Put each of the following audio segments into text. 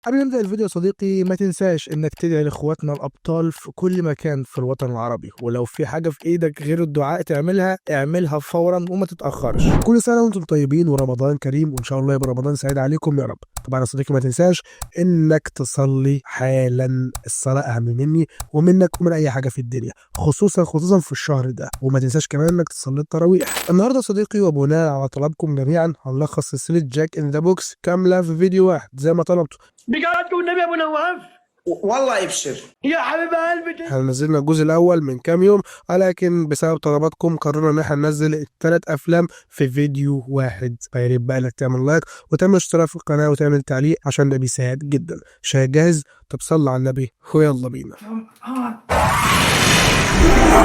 قبل ما نبدأ الفيديو يا صديقي ما تنساش انك تدعي لاخواتنا الابطال في كل مكان في الوطن العربي، ولو في حاجة في ايدك غير الدعاء اعملها فورا وما تتأخرش. كل سنة وانتم طيبين ورمضان كريم، وان شاء الله يبقى رمضان سعيد عليكم يا رب. طبعا يا صديقي ما تنساش انك تصلي حالا، الصلاة اهم مني ومنك ومن اي حاجة في الدنيا، خصوصا في الشهر ده. وما تنساش كمان انك تصلي التراويح. النهارده يا صديقي وبناء على طلبكم جميعا هنلخص سلسلة جاك ان ذا بوكس كاملة في فيديو واحد زي ما طلبتوا. بقعدكم والنبي يا ابو نواف. والله ابشر يا حبيب قلبي. احنا نزلنا الجزء الاول من كام يوم، ولكن بسبب طلباتكم قررنا ان احنا ننزل الثلاث افلام في فيديو واحد. فيا ريت بقى انك تعمل لايك وتعمل اشتراك في القناه وتعمل تعليق عشان ده بيساعد جدا. شاهد جاهز؟ طب صل على النبي ويلا بينا.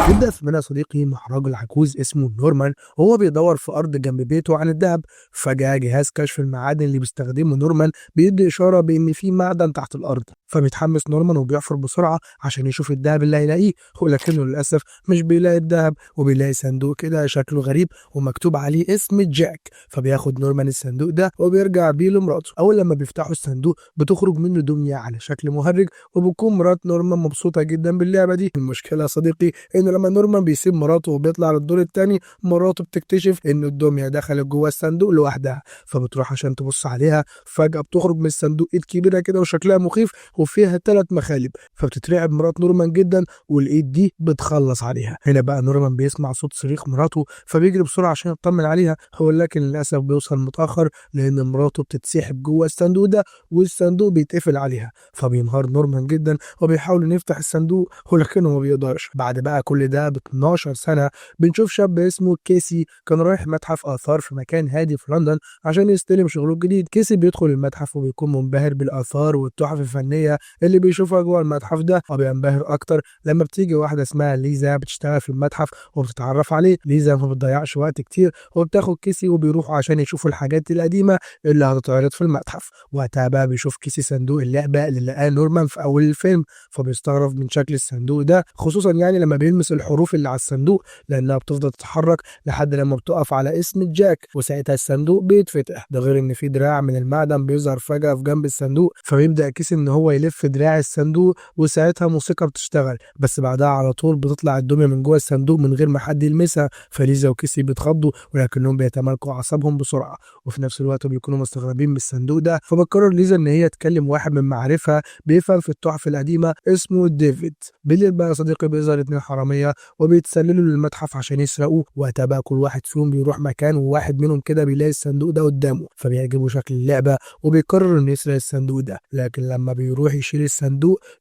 نبدأ في يا صديقي مع راجل عجوز اسمه نورمان، وهو بيدور في أرض جنب بيته عن الذهب. فجأة جهاز كشف المعادن اللي بيستخدمه نورمان بيدي إشارة بإن في معدن تحت الأرض. فبيتحمس نورمان وبيحفر بسرعة عشان يشوف الذهب اللي هيلاقيه، ولكنه للأسف مش بيلاقي الذهب، وبيلاقي صندوق كده شكله غريب ومكتوب عليه اسم جاك. فبياخد نورمان الصندوق ده وبيرجع بيه لمراته. أول لما بيفتحوا الصندوق بتخرج منه دمية على شكل مهرج، وبتكون مرات نورمان مبسوطة جدا باللعبة دي. المشكلة يا صديقي ان لما نورمان بيسيب مراته وبيطلع للدور التاني، مراته بتكتشف ان الدميه دخلت جوه الصندوق لوحدها. فبتروح عشان تبص عليها، فجاه بتخرج من الصندوق ايد كبيره كده وشكلها مخيف وفيها 3 مخالب. فبتترعب مرات نورمان جدا، والايد دي بتخلص عليها. هنا بقى نورمان بيسمع صوت صريخ مراته، فبيجري بسرعه عشان يطمن عليها، ولكن للاسف بيوصل متاخر لان مراته بتتسحب جوه الصندوق ده والصندوق بيتقفل عليها. فبينهار نورمان جدا وبيحاول يفتح الصندوق ولكنه ما بيقدرش. بعد بقى كل ده ب 12 سنة بنشوف شاب اسمه كيسي كان رايح متحف آثار في مكان هادي في لندن عشان يستلم شغله الجديد. كيسي بيدخل المتحف وبيكون منبهر بالآثار والتحف الفنية اللي بيشوفها جوه المتحف ده، وبينبهر أكتر لما بتيجي واحدة اسمها ليزا بتشتغل في المتحف وبتتعرف عليه. ليزا ما بتضيعش وقت كتير وبتاخد كيسي وبيروحوا عشان يشوفوا الحاجات القديمة اللي هتتعرض في المتحف. وقتها بقى بيشوف كيسي صندوق اللعبة اللي لقاه نورمان في أول الفيلم، فبيستغرب من شكل الصندوق ده، خصوصا يعني لما بيلمس الحروف اللي على الصندوق لانها بتفضل تتحرك لحد لما بتقف على اسم جاك، وساعتها الصندوق بيتفتح. ده غير ان في دراع من المعدن بيظهر فجأة في جنب الصندوق، فبيبدأ كيس ان هو يلف دراع الصندوق، وساعتها موسيقى بتشتغل. بس بعدها على طول بتطلع الدمية من جوه الصندوق من غير ما حد يلمسها. فليزا وكيسي بيتخضوا ولكنهم بيتمالكوا اعصابهم بسرعة، وفي نفس الوقت بيكونوا مستغربين من الصندوق ده. فبتقرر ليزا ان هي تكلم واحد من معارفها بيفهم في التحف القديمة اسمه ديفيد. بالليل بقى يا صديقي بيظهر 2 حرامية وبيتسللوا للمتحف عشان يسرقوه. وقتها بقى كل واحد فيهم بيروح مكان، وواحد منهم كده بيلاقي الصندوق ده قدامه، فبيعجبه شكل اللعبة وبيقرر انه يسرق الصندوق ده. لكن لما بيروح يشيل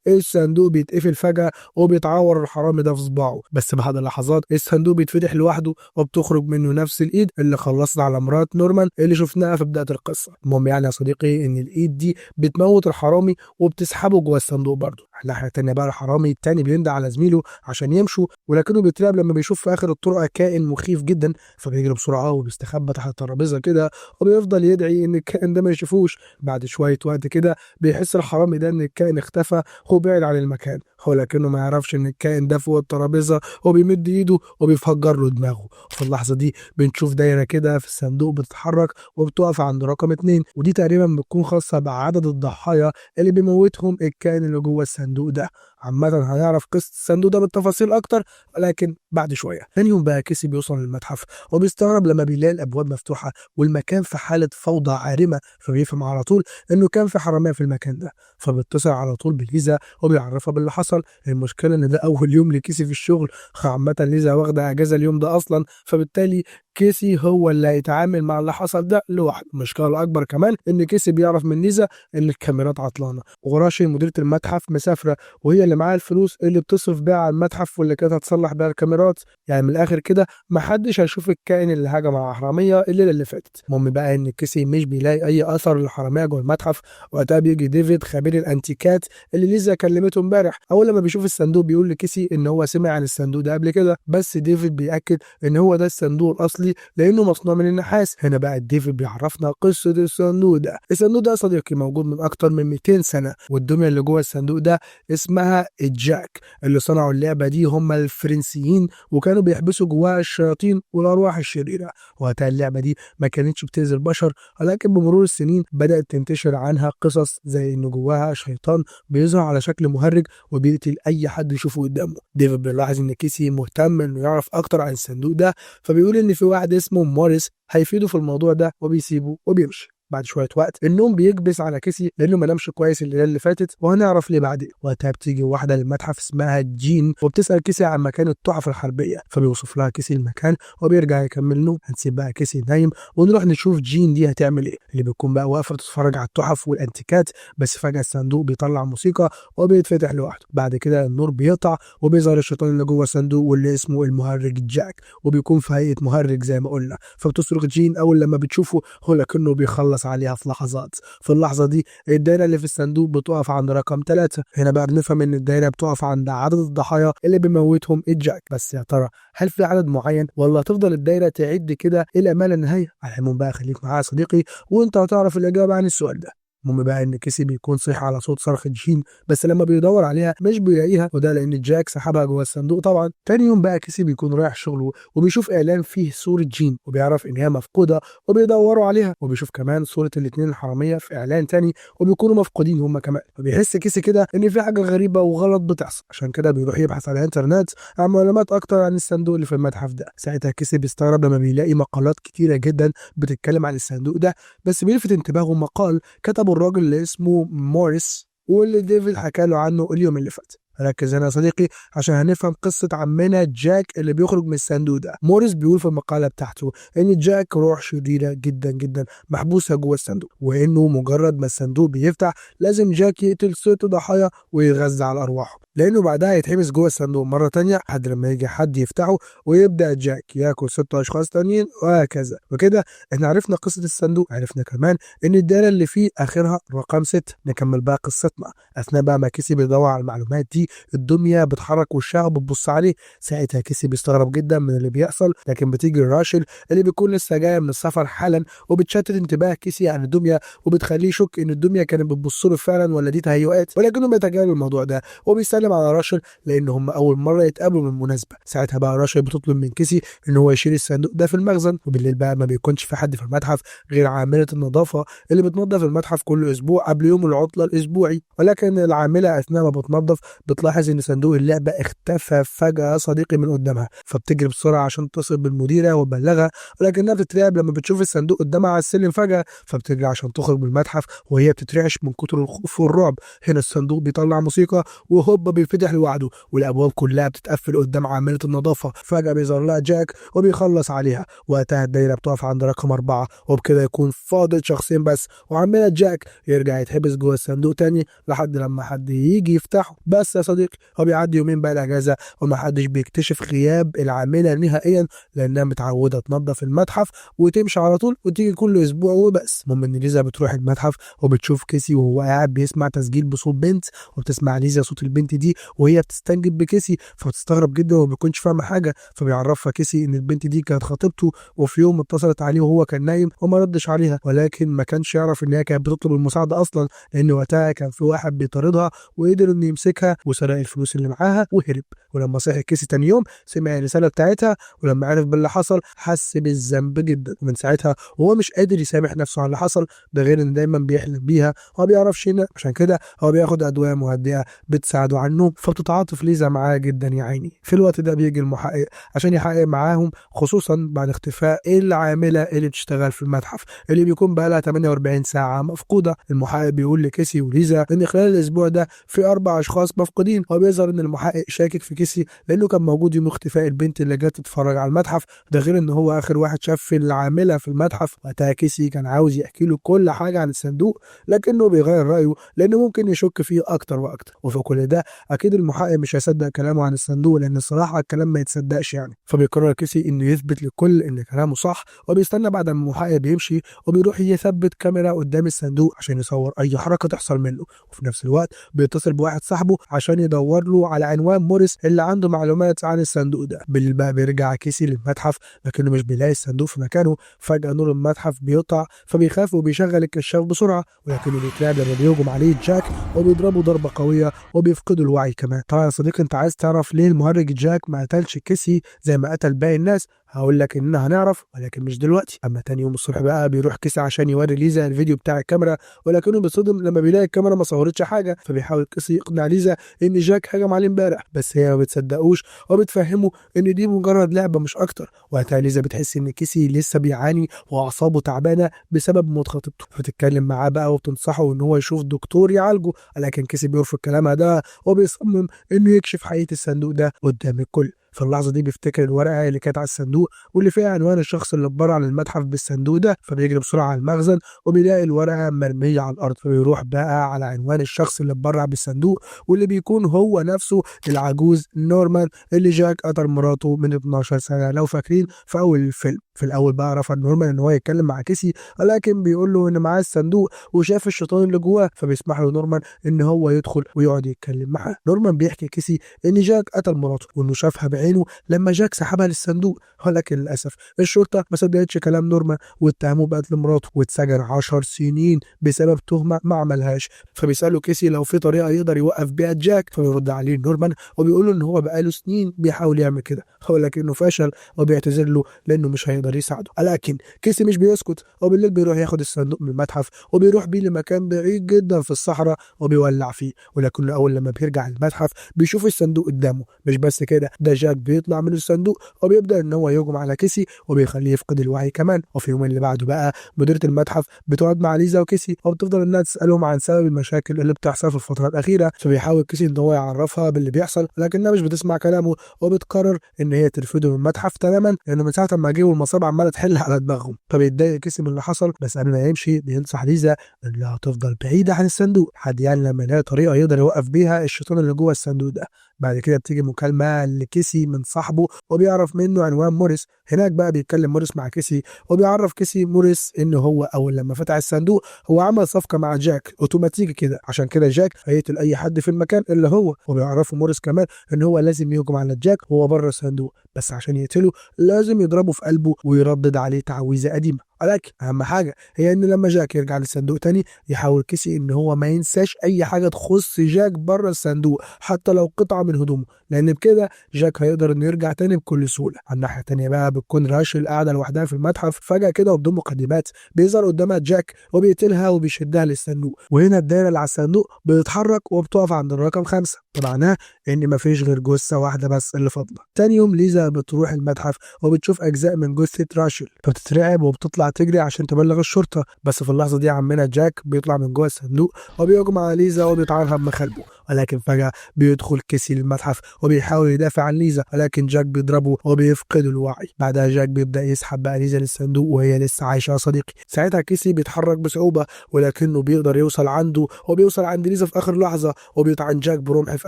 الصندوق بيتقفل فجأة وبيتعور الحرامي ده في صباعه. بس بعد لحظات الصندوق بيتفتح لوحده وبتخرج منه نفس الايد اللي خلصنا على مرات نورمان اللي شفناها في بداية القصة. المهم يعني يا صديقي ان الايد دي بتموت الحرامي وبتسحبه جوه الصندوق برضه. الناحية التانية بقى الحرامي التاني بيندى على زميله عشان يمشوا، ولكنه بيترعب لما بيشوف في اخر الطرقه كائن مخيف جدا. فبيجري بسرعه وبيستخبى تحت الترابيزه كده وبيفضل يدعي ان الكائن ده ما يشوفوش. بعد شويه وقت كده بيحس الحرامي ده ان الكائن اختفى وبعد عن المكان، ولكنه ما يعرفش ان الكائن ده فوق الترابيزه وبيمد ايده وبيفجر له دماغه. في اللحظه دي بنشوف دايره كده في الصندوق بتتحرك وبتقف عند رقم 2، ودي تقريبا بتكون خاصه بعدد الضحايا اللي بيموتهم الكائن اللي جوه الصندوق ده. عامة هنعرف قصة الصندوق ده بالتفاصيل أكتر ولكن بعد شوية. تاني يوم بقى كيسي بيوصل للمتحف وبيستغرب لما بيلاقي الأبواب مفتوحة والمكان في حالة فوضى عارمة، فبيفهم على طول إنه كان في حرامية في المكان ده. فبيتصل على طول بليزا وبيعرفها باللي حصل. المشكلة إن ده أول يوم لكيسي في الشغل، عامة ليزا واخدة أجازة اليوم ده أصلا، فبالتالي كيسي هو اللي هيتعامل مع اللي حصل ده لوحده. المشكلة الأكبر كمان إن كيسي بيعرف من ليزا إن الكاميرات عطلانة، وغراشي مديرة المتحف مسافرة وهي اللي معاها الفلوس اللي بتصرف بيها على المتحف واللي كانت هتصلح بيها الكاميرات. يعني من الاخر كده محدش هيشوف الكائن اللي هاجم على حراميه الليله اللي فاتت. المهم بقى ان كيسي مش بيلاقي اي اثر للحراميه جوه المتحف. وقتها بيجي ديفيد خبير الانتيكات اللي ليزا كلمته امبارح. اول لما بيشوف الصندوق بيقول لكيسي ان هو سمع عن الصندوق ده قبل كده، بس ديفيد بياكد ان هو ده الصندوق الاصلي الأصلي لأنه مصنوع من النحاس. هنا بقى ديفيد بيعرفنا قصة الصندوق ده. الصندوق ده صديقي موجود من أكتر من 200 سنة، والدمية اللي جوه الصندوق ده اسمها الجاك. اللي صنعوا اللعبة دي هم الفرنسيين، وكانوا بيحبسوا جواها الشياطين والأرواح الشريرة. وقتها اللعبة دي ما كانتش بتأذي البشر، ولكن بمرور السنين بدأت تنتشر عنها قصص زي إن جواها شيطان بيظهر على شكل مهرج وبيقتل أي حد يشوفه قدامه. ديفيد بيلاحظ إن كيسي مهتم إنه يعرف أكتر عن الصندوق ده، فبيقول إن في واحد اسمه موريس هيفيده في الموضوع ده، وبيسيبه وبيمشي. بعد شويه وقت النوم بيكبس على كيسي لانه ما نامش كويس الليله اللي فاتت، وهنعرف ليه بعدين. وقتها بتيجي واحده للمتحف اسمها جين، وبتسال كيسي عن مكان التحف الحربيه، فبيوصف لها كيسي المكان وبيرجع يكمل نوم. هنسيب بقى كيسي نايم ونروح نشوف جين دي هتعمل ايه، اللي بتكون بقى واقفه تتفرج على التحف والانتيكات. بس فجاه الصندوق بيطلع موسيقى وبيتفتح لوحده. بعد كده النور بيقطع وبيظهر الشيطان اللي جوه الصندوق واللي اسمه المهرج جاك، وبيكون في هيئه مهرج زي ما قلنا. فبتصرخ جين اول لما بتشوفه، هو لكنه بيخلص عليها في لحظات. في اللحظه دي الدايره اللي في الصندوق بتقف عند رقم 3. هنا بقى بنفهم ان الدايره بتقف عند عدد الضحايا اللي بيموتهم الجاك. بس يا ترى هل في عدد معين، ولا هتفضل الدايره تعد كده الى ما لا نهايه؟ على العموم بقى خليك معايا يا صديقي وانت هتعرف الاجابه عن السؤال ده. المهم بقى ان كيسي بيكون صحي على صوت صرخة جين، بس لما بيدور عليها مش بيلاقيها، وده لان جاك سحبها جوه الصندوق طبعا. تاني يوم بقى كيسي بيكون رايح شغله وبيشوف اعلان فيه صورة جين، وبيعرف ان هي مفقودة وبيدوروا عليها. وبيشوف كمان صورة الاتنين الحرامية في اعلان تاني وبيكونوا مفقودين هما كمان. فبيحس كيسي كده ان في حاجة غريبة وغلط بتحصل، عشان كده بيروح يبحث على الانترنت عن معلومات اكتر عن الصندوق اللي في المتحف ده. ساعتها كيسي بيستغرب لما بيلاقي مقالات كتيرة جدا بتتكلم عن الصندوق ده، بس بيلفت انتباهه مقال كتبه الراجل اللي اسمه موريس، واللي ديفيد حكى له عنه اليوم اللي فات. ركز هنا يا صديقي عشان هنفهم قصة عمنا جاك اللي بيخرج من الصندوق ده. موريس بيقول في المقالة بتاعته ان جاك روح شريرة جدا جدا محبوسة جوه الصندوق، وانه مجرد ما الصندوق بيفتح لازم جاك يقتل 6 ضحايا ويغذى على ارواحهم، لانه بعدها يتحبس جوه الصندوق مرة تانية لحد لما يجي حد يفتحه ويبدأ جاك ياكل 6 اشخاص تانيين، وهكذا. وكده احنا عرفنا قصة الصندوق، عرفنا كمان ان الدائرة اللي فيه اخرها رقم 6. نكمل بقى قصتنا. اثناء بقى ما كيسي بيدور على المعلومات دي الدمية بتحرك وشها وبتبص عليه. ساعتها كيسي بيستغرب جدا من اللي بيحصل، لكن بتيجي راشل اللي بيكون لسه جايه من السفر حالا وبتشتت انتباه كيسي عن الدمية، وبتخليه يشك ان الدمية كانت بتبص له فعلا ولا دي تهيؤات، ولكنه بيتجاهل الموضوع ده وبيسلم على راشل لان هم اول مره يتقابلوا بالمناسبه. ساعتها بقى راشل بتطلب من كيسي ان هو يشيل الصندوق ده في المخزن. وبالليل بقى ما بيكونش في حد في المتحف غير عامله النظافه اللي بتنظف المتحف كل اسبوع قبل يوم العطله الاسبوعي. ولكن العامله اثناء ما بتنظف بتلاحظ ان صندوق اللعبه اختفى فجاه صديقي من قدامها، فبتجري بسرعه عشان تتصل بالمديره وتبلغها، ولكنها بتترعب لما بتشوف الصندوق قدامها على السلم فجاه، فبتجري عشان تخرج من المتحف وهي بتترعش من كتر الخوف والرعب. هنا الصندوق بيطلع موسيقى وهوبا بيفتح لوحده، والابواب كلها بتتقفل قدام عامله النظافه. فجاه بيظهر لها جاك وبيخلص عليها. وقتها الدايره بتقف عند رقم 4، وبكده يكون فاضل شخصين بس، وعامله جاك يرجع يتحبس جوه الصندوق تاني لحد لما حد يجي يفتحه. بس يا صديقي هو بيعدي يومين بقى الاجازه ومحدش بيكتشف غياب العامله نهائيا، لانها متعوده تنظف المتحف وتمشي على طول وتيجي كل اسبوع وبس. المهم ان ليزا بتروح المتحف وبتشوف كيسي وهو قاعد بيسمع تسجيل بصوت بنت، وبتسمع ليزا صوت البنت دي وهي بتستنجد بكيسي، فبتستغرب جدا وما بيكونش فاهمه حاجه. فبيعرفها كيسي ان البنت دي كانت خطيبته، وفي يوم اتصلت عليه وهو كان نايم وما ردش عليها، ولكن ما كانش يعرف ان هي كانت بتطلب المساعده اصلا، لان وقتها كان في واحد بيطاردها وقدر انه يمسكها وسرق الفلوس اللي معاها وهرب. ولما صحي كيسي تاني يوم سمع الرساله بتاعتها، ولما عرف باللي حصل حس بالذنب جدا، ومن ساعتها هو مش قادر يسامح نفسه على اللي حصل، ده غير ان دايما بيحلم بيها وما بيعرفش ينام، عشان كده هو بياخد ادويه مهدئه بتساعده على النوم. فبتتعاطف ليزا معاه جدا يا عيني. في الوقت ده بيجي المحقق عشان يحقق معاهم، خصوصا بعد اختفاء العامله اللي بتشتغل في المتحف اللي بيكون بقى لها 48 ساعه مفقوده. المحقق بيقول لكيسي وليزا ان خلال الاسبوع ده في 4 اشخاص مفقودين، وبيظهر ان المحقق شاكك في كيسي لانه كان موجود يوم اختفاء البنت اللي جت تتفرج على المتحف، ده غير ان هو اخر واحد شاف العامله في المتحف. وقتها كيسي كان عاوز يحكي له كل حاجه عن الصندوق، لكنه بيغير رايه لانه ممكن يشك فيه اكتر واكتر. وفي كل ده اكيد المحقق مش هيصدق كلامه عن الصندوق لان الصراحه الكلام ما يتصدقش يعني. فبيقرر كيسي انه يثبت للكل ان كلامه صح، وبيستنى بعد ما المحقق بيمشي وبيروح يثبت كاميرا قدام الصندوق عشان يصور اي حركه تحصل منه، وفي نفس الوقت بيتصل بواحد صاحبه عشان يدور له على عنوان موريس اللي عنده معلومات عن الصندوق ده. بالليل بقى بيرجع كيسي للمتحف لكنه مش بيلاقي الصندوق في مكانه. فجاه نور المتحف بيقطع فبيخاف وبيشغل الكشاف بسرعه، ولكنه بيترعب لما بيهجم عليه جاك وبيضربه ضربه قويه وبيفقدوا الوعي كمان. طبعا يا صديقي انت عايز تعرف ليه المهرج جاك ما قتلش كيسي زي ما قتل باقي الناس؟ هقول لك اننا هنعرف ولكن مش دلوقتي. اما تاني يوم الصبح بقى بيروح كيسي عشان يوري ليزا الفيديو بتاع الكاميرا، ولكنه بيتصدم لما بيلاقي الكاميرا ما صورتش حاجه. فبيحاول كيسي يقنع ليزا ان جاك هجم عليه امبارح، بس هي ما بتصدقوش وبتفهمه ان دي مجرد لعبه مش اكتر. وقتها ليزا بتحس ان كيسي لسه بيعاني واعصابه تعبانه بسبب موت خطيبته، فتتكلم معاه بقى وبتنصحه ان هو يشوف دكتور يعالجه، لكن كيسي بيرفض كلامها ده وبيصمم انه يكشف حقيقه الصندوق ده قدام الكل. في اللحظه دي بيفتكر الورقه اللي كانت على الصندوق واللي فيها عنوان الشخص اللي اتبرع عن المتحف بالصندوق ده، فبيجري بسرعه على المخزن وبيلاقي الورقه مرميه على الارض. فبيروح بقى على عنوان الشخص اللي اتبرع بالصندوق واللي بيكون هو نفسه العجوز نورمان اللي جاك قتل مراته من 12 سنه لو فاكرين في اول الفيلم. في الاول بقى رفض نورمان ان هو يتكلم مع كيسي، ولكن بيقول له ان معاه الصندوق وشاف الشيطان اللي جواه، فبيسمح له نورمان ان هو يدخل ويقعد يتكلم معاه. نورمان بيحكي كيسي ان جاك قتل مراته وانه شافها بعينه لما جاك سحبها للصندوق، ولكن للاسف الشرطه ما صدقتش كلام نورمان واتهموه بقتل مراته واتسجن 10 سنين بسبب تهمه ما عملهاش. فبيساله كيسي لو في طريقه يقدر يوقف بيها جاك، فبيرد عليه نورمان وبيقول له ان هو بقاله سنين بيحاول يعمل كده ولكنه فشل وبيعتذر له لانه مش هيقدر يساعده. لكن كيسي مش بيسكت وبالليل بيروح ياخد الصندوق من المتحف وبيروح بيه لمكان بعيد جدا في الصحراء وبيولع فيه، ولكن اول لما بيرجع المتحف بيشوف الصندوق قدامه. مش بس كده، ده جاك بيطلع من الصندوق وبيبدا ان هو يهجم على كيسي وبيخليه يفقد الوعي كمان. وفي يوم اللي بعده بقى مديره المتحف بتقعد مع ليزا وكيسي وبتفضل انها تسالهم عن سبب المشاكل اللي بتحصل في الفتره الاخيره، فبيحاول كيسي ان هو يعرفها باللي بيحصل لكنها مش بتسمع كلامه وبتقرر ان هي ترفضه من المتحف تماما لانه من ساعه ما جه والمصاب عماله تحل على دماغهم. فبيتضايق كيسي من اللي حصل، بس قبل ما يمشي بينصح ليزا انها تفضل بعيده عن الصندوق لحد يعني لما يلاقي طريقه يقدر يوقف بيها الشيطان اللي جوه الصندوق ده. بعد كده بتيجي مكالمه لكيسي من صاحبه وبيعرف منه عنوان موريس. هناك بقى بيتكلم موريس مع كيسي وبيعرف كيسي موريس ان هو اول لما فتح الصندوق هو عمل صفقه مع جاك اوتوماتيكي كده، عشان كده جاك هيقتل اي حد في المكان الا هو. وبيعرفه موريس كمان ان هو لازم يهجم على جاك وهو بره الصندوق، بس عشان يقتله لازم يضربه في قلبه ويردد عليه تعويذه قديمه. ولكن اهم حاجه هي ان لما جاك يرجع للصندوق تاني يحاول كيسي ان هو ما ينساش اي حاجه تخص جاك بره الصندوق حتى لو قطعه من هدومه، لان بكده جاك هيقدر انه يرجع تاني بكل سهوله. على الناحيه التانيه بقى بتكون راشل قاعده لوحدها في المتحف، فجاه كده وبدون مقدمات بيظهر قدامها جاك وبيقتلها وبيشدها للصندوق، وهنا الدايره اللي على الصندوق بتتحرك وبتقف عند الرقم 5، معناه ان مفيش غير جثه واحده بس اللي فاضله. تاني يوم ليزا بتروح المتحف وبتشوف اجزاء من جثه راشل، فبتترعب وبتطلع تجري عشان تبلغ الشرطه. بس في اللحظه دي عمنا جاك بيطلع من جوه الصندوق وبيهجم على ليزا وبيطعنها بمخالبه، ولكن فجاه بيدخل كيسي للمتحف وبيحاول يدافع عن ليزا، ولكن جاك بيضربه وبيفقد الوعي. بعدها جاك بيبدا يسحب بقى ليزا للصندوق وهي لسه عايشه يا صديقي. ساعتها كيسي بيتحرك بصعوبه ولكنه بيقدر يوصل عنده وبيوصل عند ليزا في اخر لحظه وبيطعن جاك برمح في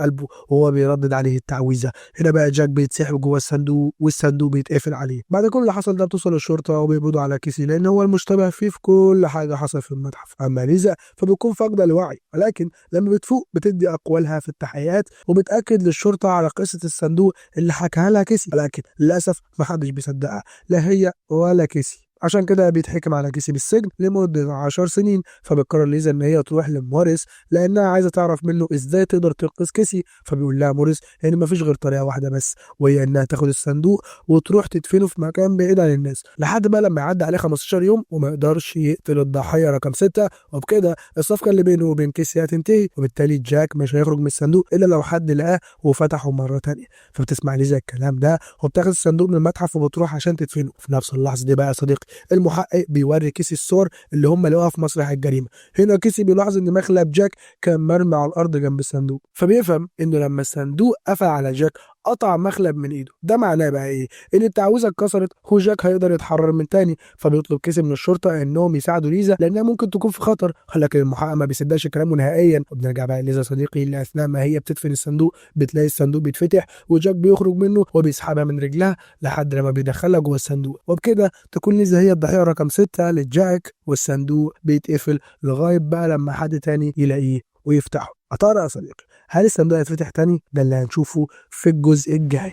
قلبه وهو بيردد عليه التعويذه. هنا بقى جاك بيتسحب جوه الصندوق والصندوق بيتقفل عليه. بعد كل اللي حصل ده بتوصل الشرطه وبيقبضوا على كيسي لان هو المشتبه فيه في كل حاجه حصل في المتحف. اما ليزا فبتكون فاقده الوعي، ولكن لما بتفوق بتدي اقوالها في التحقيقات وبتاكد للشرطه على قصه الصندوق اللي حكاها لها كيسي، ولكن للاسف محدش بيصدقها لا هي ولا كيسي. عشان كده بيتحكم على كيسي بالسجن لمدة 10 سنين. فبتقرر ليزا ان هي تروح لموريس لانها عايزة تعرف منه ازاي تقدر تنقذ كيسي. فبيقول لها موريس ان مفيش غير طريقة واحدة بس، وهي انها تاخد الصندوق وتروح تدفنه في مكان بعيد عن الناس لحد بقى لما يعدي عليه 15 يوم وما يقدرش يقتل الضحية رقم 6، وبكده الصفقة اللي بينه وبين كيسي هتنتهي، وبالتالي جاك مش هيخرج من الصندوق الا لو حد لقاه وفتحه مرة تانية. فبتسمع ليزا الكلام ده وبتاخد الصندوق من المتحف وبتروح عشان تدفنه. في نفس اللحظة دي بقى يا صديقي المحقق بيوري كيسي الصور اللي هم لقوها في مسرح الجريمه. هنا كيسي بيلاحظ ان مخلب جاك كان مرمي على الارض جنب الصندوق، فبيفهم انه لما الصندوق قفل على جاك قطع مخلب من ايده. ده معناه بقى ايه؟ ان التعويذه اتكسرت وجاك هيقدر يتحرر من تاني، فبيطلب كيسي من الشرطه انهم يساعدوا ليزا لانها ممكن تكون في خطر، لكن المحقق ما بيصدقش كلامه نهائيا. وبنرجع بقى ليزا صديقي اللي اثناء ما هي بتدفن الصندوق بتلاقي الصندوق بيتفتح وجاك بيخرج منه وبيسحبها من رجلها لحد لما بيدخلها جوه الصندوق، وبكده تكون ليزا هي الضحيه رقم 6 لجاك، والصندوق بيتقفل لغايه بقى لما حد تاني يلاقيه ويفتحه. ترى يا صديقي هل الصندوق هيتفتح تاني؟ ده اللي هنشوفه في الجزء الجاي.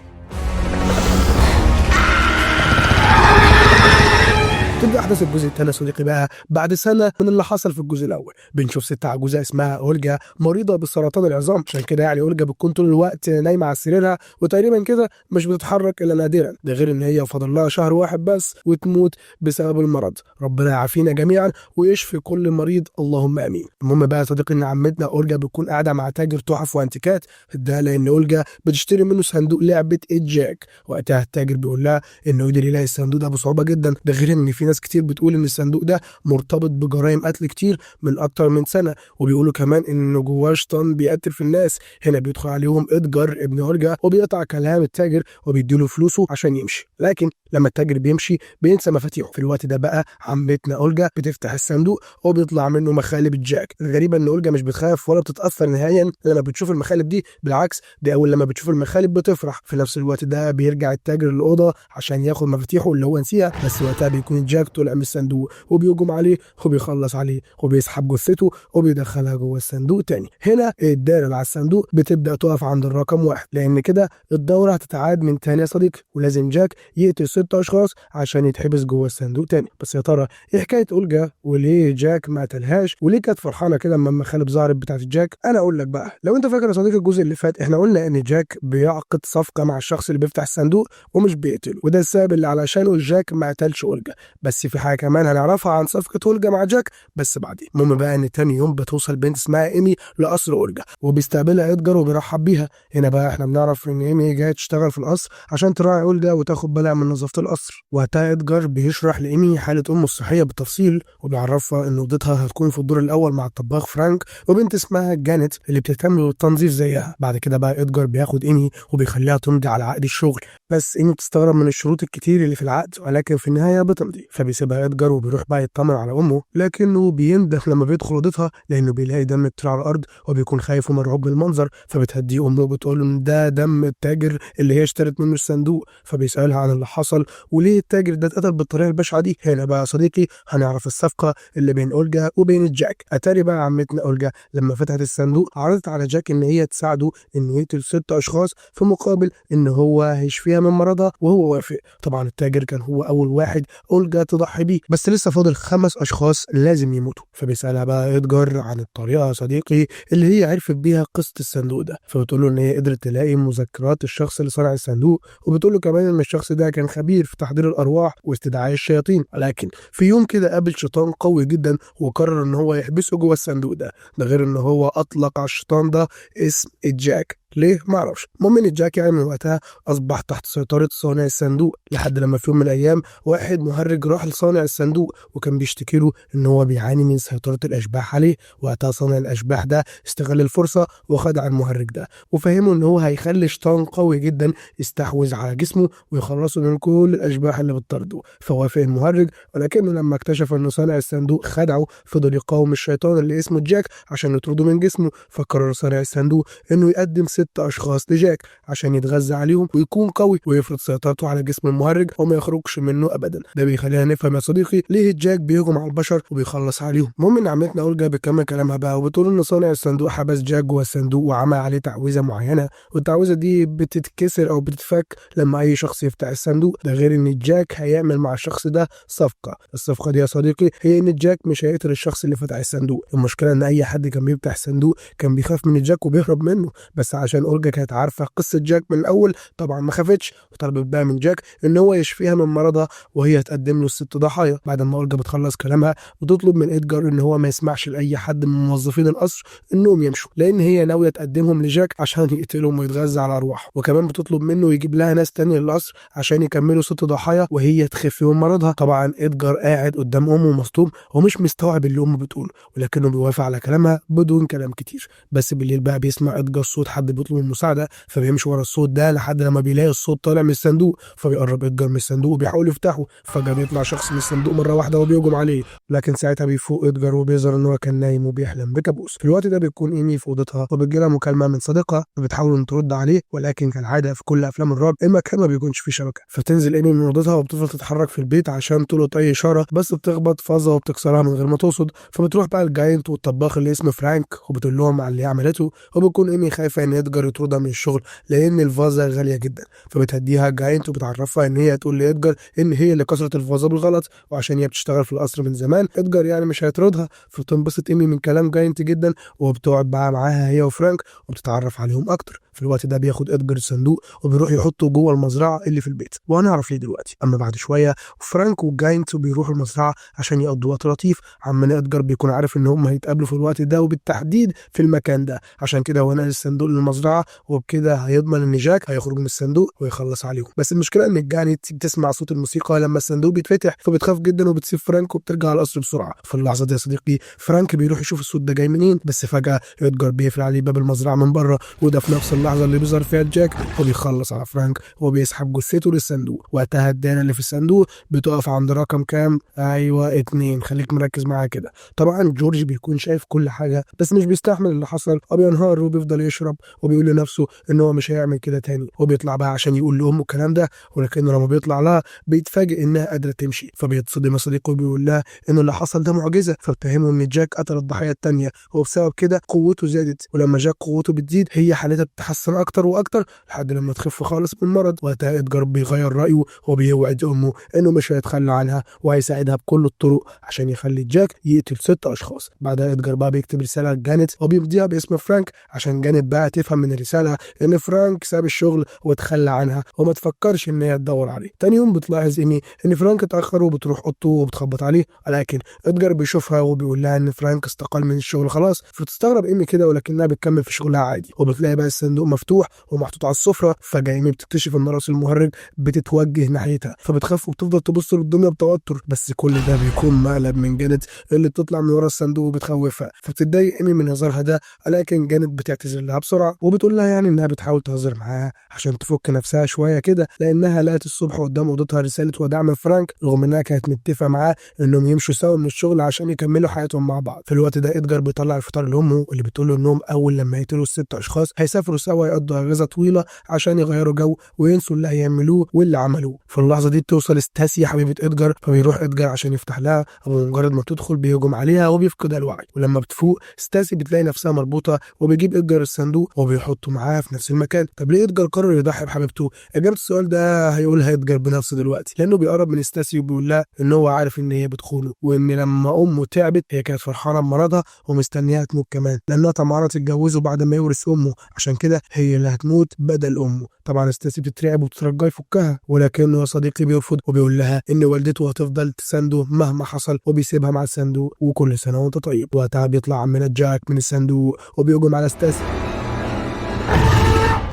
تبدأ أحداث الجزء الثاني يا صديقي بقى بعد سنة من اللي حصل في الجزء الأول. بنشوف ست عجوزة اسمها أولجا مريضة بسرطان العظام، عشان كده يعني أولجا بتكون طول الوقت نايمة على سريرها وتقريبا كده مش بتتحرك إلا نادرا، ده غير إن هي فاضل لها شهر واحد بس وتموت بسبب المرض. ربنا يعافينا جميعا ويشفي كل مريض اللهم آمين. المهم بقى يا صديقي إن عمتنا أولجا بتكون قاعدة مع تاجر تحف وأنتيكات، ده لأن أولجا بتشتري منه صندوق لعبة جاك. وقتها التاجر بيقول لها إنه قدر يلاقي الصندوق ده بصعوبة جدا، ده غير إن في ناس كتير بتقول ان الصندوق ده مرتبط بجرائم قتل كتير من اكتر من سنه، وبيقولوا كمان ان جواه شيطان بيقتل في الناس. هنا بيدخل عليهم ادجار ابن اولجا وبيقطع كلام التاجر وبيديله فلوسه عشان يمشي، لكن لما التاجر بيمشي بينسى مفاتيحه. في الوقت ده بقى عمتنا اولجا بتفتح الصندوق وبيطلع منه مخالب جاك. الغريبه ان اولجا مش بتخاف ولا بتتاثر نهائيا لما بتشوف المخالب دي، بالعكس دي اول لما بتشوف المخالب بتفرح. في نفس الوقت ده بيرجع التاجر للاوضه عشان ياخد مفاتيحه اللي هو نسيها، بس وقتها بيكون جاك طلع من الصندوق وبيهجم عليه وبيخلص عليه وبيسحب جثته وبيدخلها جوه الصندوق تاني. هنا الدائره اللي على الصندوق بتبدا تقف عند الرقم 1، لان كده الدوره هتتعاد من تاني يا صديقي، ولازم جاك يقتل 6 اشخاص عشان يتحبس جوه الصندوق تاني. بس يا ترى ايه حكايه اولجا وليه جاك ما قتلهاش وليه كانت فرحانه كده لما المخالب ظهرت بتاعت جاك؟ انا اقول لك بقى. لو انت فاكر يا صديقي الجزء اللي فات احنا قلنا ان جاك بيعقد صفقه مع الشخص اللي بيفتح الصندوق ومش بيقتله، وده السبب اللي علشانه جاك ما قتلش اولجا. بس في حاجه كمان هنعرفها عن صفقه اولجا مع جاك بس بعدين. المهم بقى ان تاني يوم بتوصل بنت اسمها ايمي لقصر اولجا وبيستقبلها ادجار وبيرحب بيها. هنا بقى احنا بنعرف ان ايمي جايه تشتغل في القصر عشان تراعي اولجا وتاخد بالها من نظافه القصر. وقتها ادجار بيشرح لايمي حاله امه الصحيه بالتفصيل وبيعرفها ان اوضتها هتكون في الدور الاول مع الطباخ فرانك وبنت اسمها جانيت اللي بتهتم بالتنظيف زيها. بعد كده بقى ادجار بياخد ايمي وبيخليها تمضي على عقد الشغل، بس ايمي بتستغرب من الشروط الكتير اللي في العقد ولكن في النهايه بتمضي، فبيسيبها ادجار وبيروح بقى يطمن على امه، لكنه بيندم لما بيدخل اوضتها لانه بيلاقي دم كتير على الارض وبيكون خايف ومرعوب من المنظر. فبتهديه امه وبتقول له ان ده دم التاجر اللي هي اشترت منه الصندوق، فبيسالها عن اللي حصل وليه التاجر ده اتقتل بالطريقه البشعه دي. هنا بقى يا صديقي هنعرف الصفقه اللي بين اولجا وبين جاك. اتاري بقى عمتنا اولجا لما فتحت الصندوق عرضت على جاك ان هي تساعده انه يقتل 6 اشخاص في مقابل ان هو هيشفيها من مرضها، وهو وافق. طبعا التاجر كان هو اول واحد اولجا تضحي بيه، بس لسه فاضل 5 اشخاص لازم يموتوا. فبيسالها بقى ادجار عن الطريقه يا صديقي اللي هي عرفت بيها قصه الصندوق ده، فبتقول له ان هي قدرت تلاقي مذكرات الشخص اللي صنع الصندوق، وبتقول له كمان ان الشخص ده كان خبير في تحضير الارواح واستدعاء الشياطين، لكن في يوم كده قابل شيطان قوي جدا وقرر ان هو يحبسه جوه الصندوق ده غير ان هو اطلق على الشيطان ده اسم جاك. ليه؟ ما اعرفش. المهم ان جاك يعني من وقتها اصبح تحت سيطره صانع الصندوق، لحد لما في يوم من الايام واحد مهرج راح لصانع الصندوق وكان بيشتكي له ان هو بيعاني من سيطره الاشباح عليه. وقتها صانع الاشباح ده استغل الفرصه وخدع المهرج ده وفهمه ان هو هيخلي شيطان قوي جدا يستحوذ على جسمه ويخلصه من كل الاشباح اللي بتطارده. فوافق المهرج، ولكنه لما اكتشف ان صانع الصندوق خدعه فضل يقاوم الشيطان اللي اسمه جاك عشان يطرده من جسمه. فقرر صانع الصندوق انه يقدم 6 اشخاص لجاك عشان يتغذى عليهم ويكون قوي ويفرض سيطرته على جسم المهرج وما يخرجش منه ابدا. ده بيخلينا نفهم يا صديقي ليه جاك بيهجم على البشر وبيخلص عليهم. المهم ان عمتنا اولجا بتكمل كلامها بقى وبتقول ان صانع الصندوق حبس جاك جوه الصندوق وعمل عليه تعويذه معينه، والتعويذه دي بتتكسر او بتتفك لما اي شخص يفتح الصندوق. ده غير ان جاك هيعمل مع الشخص ده صفقه. الصفقه دي يا صديقي هي ان جاك مش هيقتل الشخص اللي فتح الصندوق. المشكله ان اي حد كان بيفتح الصندوق كان بيخاف من جاك وبيهرب منه، بس عشان اولجا كانت عارفه قصه جاك من الاول طبعا ما خافتش وطلبت بقى من جاك ان هو يشفيها من مرضها وهي تقدم له ال6 ضحايا. بعد ما اولجا بتخلص كلامها بتطلب من ادجار ان هو ما يسمعش لاي حد من موظفين القصر انهم يمشوا لان هي ناويه تقدمهم لجاك عشان يقتلهم ويتغذى على ارواحهم. وكمان بتطلب منه يجيب لها ناس تانية للقصر عشان يكملوا 6 ضحايا وهي تخف من مرضها. طبعا ادجار قاعد قدام امه مصدوم ومش مستوعب اللي امه بتقوله، ولكنه بيوافق على كلامها بدون كلام كتير. بس بالليل بقى بيسمع ادجار صوت حد بيطلب المساعده، فبيمشي ورا الصوت ده لحد لما بيلاقي الصوت طالع من الصندوق، فبيقرب ادجار من الصندوق وبيحاول يفتحه. فجاه بيطلع شخص من الصندوق مره واحده وبيهجم عليه، لكن ساعتها بيفوق ادجار وبيظهر ان هو كان نايم وبيحلم بكابوس. في الوقت ده بيكون ايمي في اوضتها وبتجيلها مكالمه من صديقها فبتحاول ان ترد عليه، ولكن كالعاده في كل افلام الرعب المكان ما بيكونش فيه شبكه. فتنزل ايمي من اوضتها وبتفضل تتحرك في البيت عشان تلقط اي اشاره، بس بتخبط فازه وبتكسرها من غير ما تقصد. فبتروح بقى الجاينت والطباخ اللي اسمه فرانك وبتقول لهم على اللي عملته، وبتكون ايمي خايفه ان ادجار يطردها من الشغل لان الفازه غاليه جدا. فبتهديها الجاينت وبتعرفها ان هي تقول لادجار ان هي اللي كسرت الفازه بالغلط، وعشان هي بتشتغل في القصر من زمان ادجار يعني مش هيطردها. فبتنبسط ايمي من كلام جاينت جدا، وبتقعد بقى معاها هي وفرانك وبتتعرف عليهم اكتر. في الوقت ده بياخد ادجار الصندوق وبيروح يحطه جوه المزرعه اللي في البيت، وهنعرف ليه دلوقتي. اما بعد شويه فرانك والجاينت بيروحوا المزرعه عشان يقضوا وقت لطيف. عمنا ادجار بيكون عارف ان هم هيتقابلوا في الوقت ده وبالتحديد في المكان ده، عشان كده هو نقل الصندوق للمزرعه، وبكده هيضمن ان جاك هيخرج من الصندوق ويخلص عليهم. بس المشكله ان الجاينت بتسمع صوت الموسيقى لما الصندوق بيتفتح، فبتخاف جدا وبتسيب فرانك وبترجع على القصر بسرعه. في اللحظه دي يا صديقي فرانك بيروح يشوف الصوت ده جاي منين، بس فجاه ادجار بيقفل عليه باب المزرعه من بره، وده في نفس اللحظه اللي بيظهر فيها جاك وبيخلص على فرانك وبيسحب جثته للصندوق. وقتها الدايره اللي في الصندوق بتقف عند رقم كام؟ ايوه 2. خليك مركز معايا كده. طبعا جورج بيكون شايف كل حاجه بس مش بيستحمل اللي حصل وبينهار وبيفضل يشرب وبيقول لنفسه ان هو مش هيعمل كده تاني، وبيطلع بقى عشان يقول لامه الكلام ده، ولكن لما بيطلع لها بيتفاجئ انها قادره تمشي. فبيتصدم يا صديقي وبيقول لها انه اللي حصل ده معجزه. فبتفهمه ان جاك قتل الضحيه الثانيه، وبسبب كده قوته زادت، ولما جاك قوته بتزيد هي حالتها بتتحسن اكتر واكتر لحد لما تخف خالص من المرض. وقتها ادجار بيغير رايه وبيوعد امه انه مش هيتخلى عنها وهيساعدها بكل الطرق عشان يخلي جاك يقتل 6 اشخاص. بعدها ادجار بقى بيكتب رساله لجانيت وبيمضيها باسم فرانك عشان جانيت بقى تفهم من الرساله ان فرانك ساب الشغل وتخلى عنها وما تفكرش ان هي تدور عليه. تاني يوم بتلاحظ ايمي ان فرانك اتاخر وبتروح اوضته وبتخبط عليه، ولكن ادجار بيشوفها وبيقول لها ان فرانك استقال من الشغل خلاص. فتستغرب ايمي كده ولكنها بتكمل في شغلها عادي. وبتلاقي بقى الصندوق مفتوح ومحطوط على السفره. فجاه ايمي بتكتشف ان راس المهرج بتتوجه ناحيتها، فبتخاف وبتفضل تبص للدنيا بتوتر. بس كل ده بيكون مقلب من جانيت اللي بتطلع من ورا الصندوق وبتخوفها. فبتتضايق ايمي من هزارها ده، ولكن جانيت بتعتذر لها بسرعه وبتقول لها يعني انها بتحاول تهزر معاها عشان تفك نفسها شويه كده، لانها لقت الصبح قدام اوضتها رساله وداع من فرانك رغم انها كانت متفقه معاه انهم يمشوا سوا من الشغل عشان يكملوا حياتهم مع بعض. في الوقت ده ادجار بيطلع الفطار لامه اللي بتقول له انهم اول لما يقتلوا ال6 اشخاص هيسافروا سوا يقضوا اجازه طويله عشان يغيروا جو وينسوا اللي هيعملوه واللي عملوه. في اللحظه دي بتوصل ستاسي حبيبه ادجار، فبيروح ادجار عشان يفتح لها، ومجرد ما تدخل بيهجم عليها وبيفقدها الوعي. ولما بتفوق ستاسي بتلاقي نفسها مربوطه وبيجيب ادجار الصندوق وبيحطه معاها في نفس المكان. طب ليه ادجار قرر يضحي بحبيبته؟ اجابه السؤال ده هيقولها ادجار بنفسه دلوقتي، لانه بيقرب من ستاسي وبيقول لها ان هو عارف ان هي بتخونه، وان لما امه تعبت هي كانت فرحانه بمرضها ومستنياها تموت كمان لانها طمعانه تتجوزه بعد ما يورث امه، عشان كده هي اللي هتموت بدل امه. طبعا ستاسي بتترعب وبترجاه يفكها، ولكنه يا صديقي بيرفض وبيقول لها ان والدته هتفضل تسنده مهما حصل وبيسيبها مع الصندوق. وكل سنه وانت طيب. وقتها بيطلع عمنا جاك من الصندوق وبيهجم على ستاسي،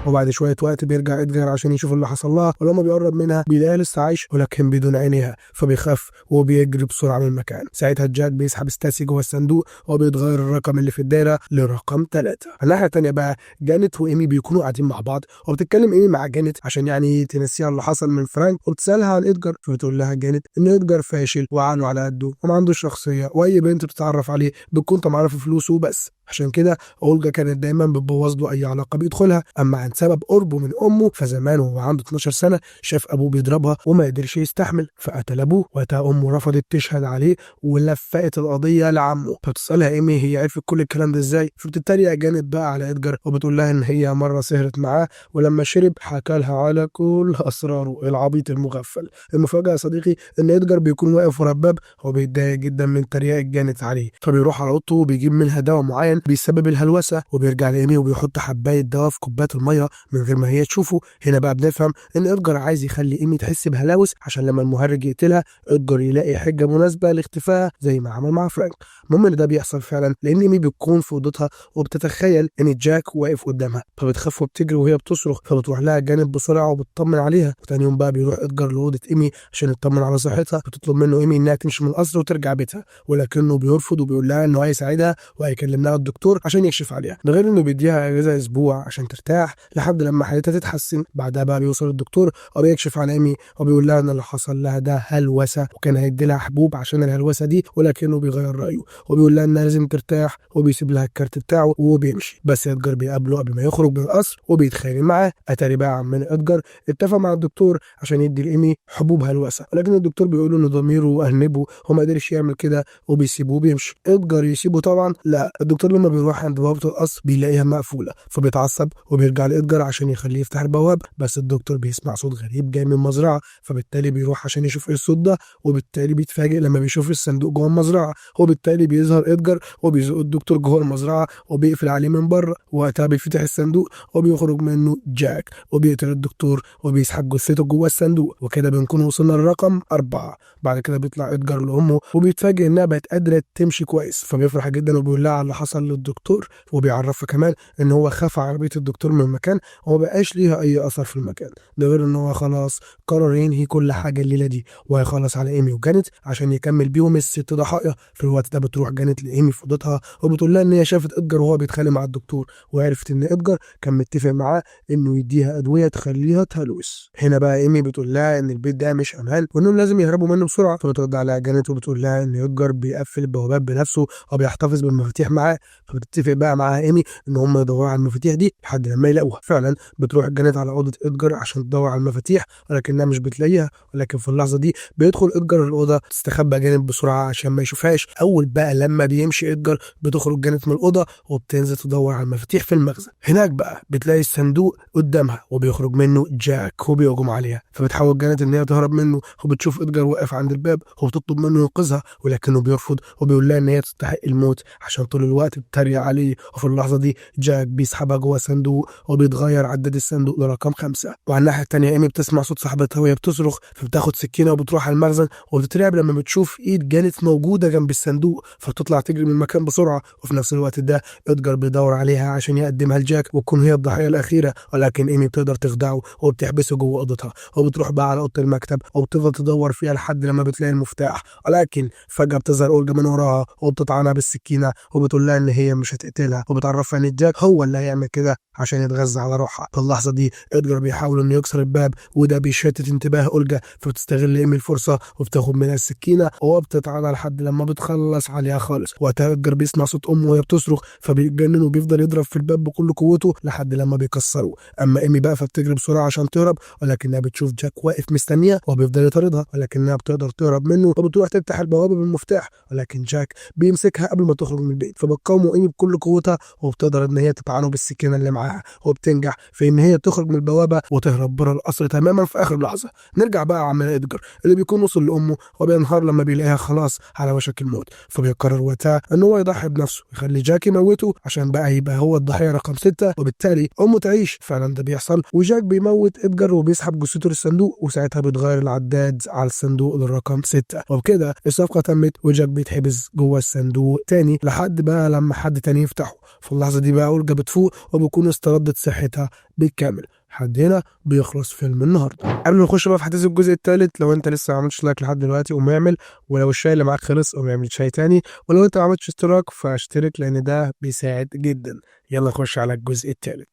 وبعد شويه وقت بيرجع ادجار عشان يشوف اللي حصل لها، ولما بيقرب منها بيلاقيها لسه عايش ولكن بدون عينيها، فبيخاف وبيجري بسرعه من المكان. ساعتها جاك بيسحب ستاسي جوه الصندوق وبيتغير الرقم اللي في الدايره لرقم 3. الناحيه الثانيه بقى جانيت وايمي بيكونوا قاعدين مع بعض، وبتتكلم ايمي مع جانيت عشان يعني تنسيها اللي حصل من فرانك، وبتسالها عن ادجار. فبتقول لها جانيت ان ادجار فاشل وعقله على قده وما عندوش شخصيه، واي بنت بتتعرف عليه بتكون طمعانه في فلوسه بس، عشان كده اولجا كانت دايما بتبوظ له اي علاقه بيدخلها. اما عن سبب قربه من امه فزمان وهو عنده 12 سنه شاف ابوه بيضربها وما قدرش يستحمل فقتل ابوه. وقتها امه رفضت تشهد عليه ولفقت القضيه لعمه. فبتسالها ايمي هي عرفت كل الكلام ده ازاي، فبتتريق جانب بقى على ادجار وبتقول لها ان هي مره سهرت معاه ولما شرب حكى لها على كل اسراره. العبيط المغفل. المفاجاه يا صديقي ان ادجار بيكون واقف ورا الباب وبيتضايق جدا من تريقه جانت عليه، فبيروح على اوضته وبيجيب منها دواء معين بيسبب الهلوسه، وبيرجع لايمي وبيحط حبايه دواء في كوبايه الميه من غير ما هي تشوفه. هنا بقى بنفهم ان ادجار عايز يخلي ايمي تحس بهلاوس عشان لما المهرج يقتلها ادجار يلاقي حجه مناسبه لاختفائها زي ما عمل مع فرانك. المهم ان ده بيحصل فعلا لان ايمي بتكون في اوضتها وبتتخيل ان جاك واقف قدامها، فبتخاف وبتجري وهي بتصرخ، فبتروح لها جانب بسرعه وبتطمن عليها. وتاني يوم بقى بيروح ادجار لاوضه ايمي عشان يطمن على صحتها، بتطلب منه ايمي انها تمشي من القصر وترجع بيتها، ولكنه بيرفض وبيقول لها انه هيساعدها وهيكلم لها الدكتور عشان يكشف عليها، ده غير انه بيديها اجازه اسبوع عشان ترتاح لحد لما حالتها تتحسن. بعدها بقى بيوصل الدكتور وبيكشف على ايمي وبيقول لها ان اللي حصل لها ده هلوسه، وكان هيدي لها حبوب عشان الهلوسه دي، ولكنه بيغير رايه وبيقول لها انها لازم ترتاح وبيسيب لها الكارت بتاعه وبيمشي. بس ادجار بيقابله قبل ما يخرج من القصر وبيتخانق معاه. اتاري بقى عمنا ادجار اتفق مع الدكتور عشان يدي لايمي حبوب هلوسه، ولكن الدكتور بيقول له ان ضميره أنبه وما قدرش يعمل كده وبيسيبه وبيمشي. ادجار يسيبه طبعا؟ لا، الدكتور لما بيروح عند بوابه القصر بيلاقيها مقفوله، فبيتعصب وبيرجع لادجار عشان يخليه يفتح البوابه. بس الدكتور بيسمع صوت غريب جاي من مزرعه، فبالتالي بيروح عشان يشوف ايه الصوت ده، وبالتالي بيتفاجئ لما بيشوف الصندوق جوه المزرعه، وبالتالي بيظهر ادجار وبيزق الدكتور جوه المزرعه وبيقفل عليه من بره. وقتها بيفتح الصندوق وبيخرج منه جاك وبيقتل الدكتور وبيسحب جثته جوه الصندوق. وكده بنكون وصلنا للرقم 4. بعد كده بيطلع ادجار لامه وبيتفاجئ انها بقت قادره تمشي كويس، فبيفرح جدا وبيقول لها على اللي حصل للدكتور، وبيعرفها كمان ان هو خفى عربيه الدكتور من المكان وما بقاش ليها اي اثر في المكان. ده غير ان هو خلاص قرر ينهي كل حاجه الليله دي وهيخلص على ايمي وجانت عشان يكمل بيهم الست ضحايا. في الوقت ده بتروح جانت لايمي في اوضتها وبتقول لها ان هي شافت ادجار وهو بيتخانق مع الدكتور، وعرفت ان ادجار كان متفق معاه انه يديها ادويه تخليها تهلوس. هنا بقى ايمي بتقول لها ان البيت ده مش امان وانهم لازم يهربوا منه بسرعه، فبترد عليها جانت وبتقول لها ان ادجار بيقفل البوابات بنفسه وبيحتفظ بالمفاتيح معاه. فبتتفق بقى معاها ايمي ان هم يدوروا على المفاتيح دي لحد لما يلاقوها. فعلا بتروح جانت على اوضه ادجار عشان تدور على المفاتيح، ولكنها مش بتلاقيها. ولكن في اللحظه دي بيدخل ادجار الاوضه، تستخبى جانت بسرعه عشان ما يشوفهاش. اول بقى لما بيمشي ادجار بتخرج جانت من الاوضه وبتنزل تدور على المفاتيح في المخزن. هناك بقى بتلاقي الصندوق قدامها وبيخرج منه جاك وبيهجم عليها، فبتحاول جانت ان هي تهرب منه وبتشوف ادجار واقف عند الباب وبتطلب منه ينقذها، ولكنه بيرفض وبيقول لها ان هي تستحق الموت عشان طول الوقت بتتريق عليه. وفي اللحظه دي جاك بيسحبها جوه الصندوق وبيتغير عداد الصندوق لرقم 5. وعلى الناحيه الثانيه ايمي بتسمع صوت صاحبتها وهي بتصرخ، فبتاخد سكينه وبتروح على المخزن وبتترعب لما بتشوف ايد جانت موجوده جنب الصندوق، فبتطلع تجري من المكان بسرعه. وفي نفس الوقت ده ادجار بيدور عليها عشان يقدمها لجاك وتكون هي الضحيه الاخيره، ولكن ايمي بتقدر تخدعه وبتحبسه جوه اوضتها وبتروح بقى على اوضه المكتب وبتفضل تدور فيها لحد لما بتلاقي المفتاح. ولكن فجاه بتظهر اولجا من وراها وبتطعنها بالسكينه وبتقول لها ان هي مش هتقتلها، وبتعرفها ان جاك هو اللي هيعمل كده عشان يتغذى على روحها. في اللحظه دي ادجار بيحاول انه يكسر الباب وده بيشتت انتباه اولجا، فبتستغل ايمي الفرصه وبتاخد منها السكينه وبتطعنها لحد لما بتخلص عليها خالص. وقتها ادجار بيسمع صوت امه وهي بتصرخ، فبيتجنن وبيفضل يضرب في الباب بكل قوته لحد لما بيكسره. اما ايمي بقى فبتجري بسرعه عشان تهرب، ولكنها بتشوف جاك واقف مستنيها وبيفضل يطاردها، ولكنها بتقدر تهرب منه وبتروح تفتح البوابه بالمفتاح، ولكن جاك بيمسكها قبل ما تخرج من البيت، فبتقاومه ايمي بكل قوتها وبتقدر ان هي تطعنه بالسكينه اللي معاها، وبتنجح في ان هي تخرج من البوابه وتهرب بره القصر تماما في اخر لحظه. نرجع بقى عمنا ادجار اللي بيكون وصل لامه وبينهار لما بيلاقيها خلاص على وشك الموت، فبيقرر وقتها ان هو يضحي بنفسه ويخلي جاك يموته عشان بقى يبقى هو الضحيه رقم 6 وبالتالي امه تعيش. فعلا ده بيحصل وجاك بيموت ادجار وبيسحب جثته للصندوق، وساعتها بيتغير العداد على الصندوق للرقم 6، وبكده الصفقه تمت وجاك بيتحبس جوه الصندوق تاني لحد بقى لما حد تاني يفتحه. في اللحظه دي بقى اولجا بتفوق وبيكون استردت صحتها بالكامل. لحد هنا بيخلص فيلم النهارده. قبل ما نخش بقى في حديث الجزء الثالث، لو انت لسه ما عملتش لايك لحد دلوقتي قوم اعمل، ولو الشاي اللي معاك خلص قوم اعمل شاي تاني، ولو انت ما عملتش اشتراك فاشترك لان ده بيساعد جدا. يلا نخش على الجزء الثالث.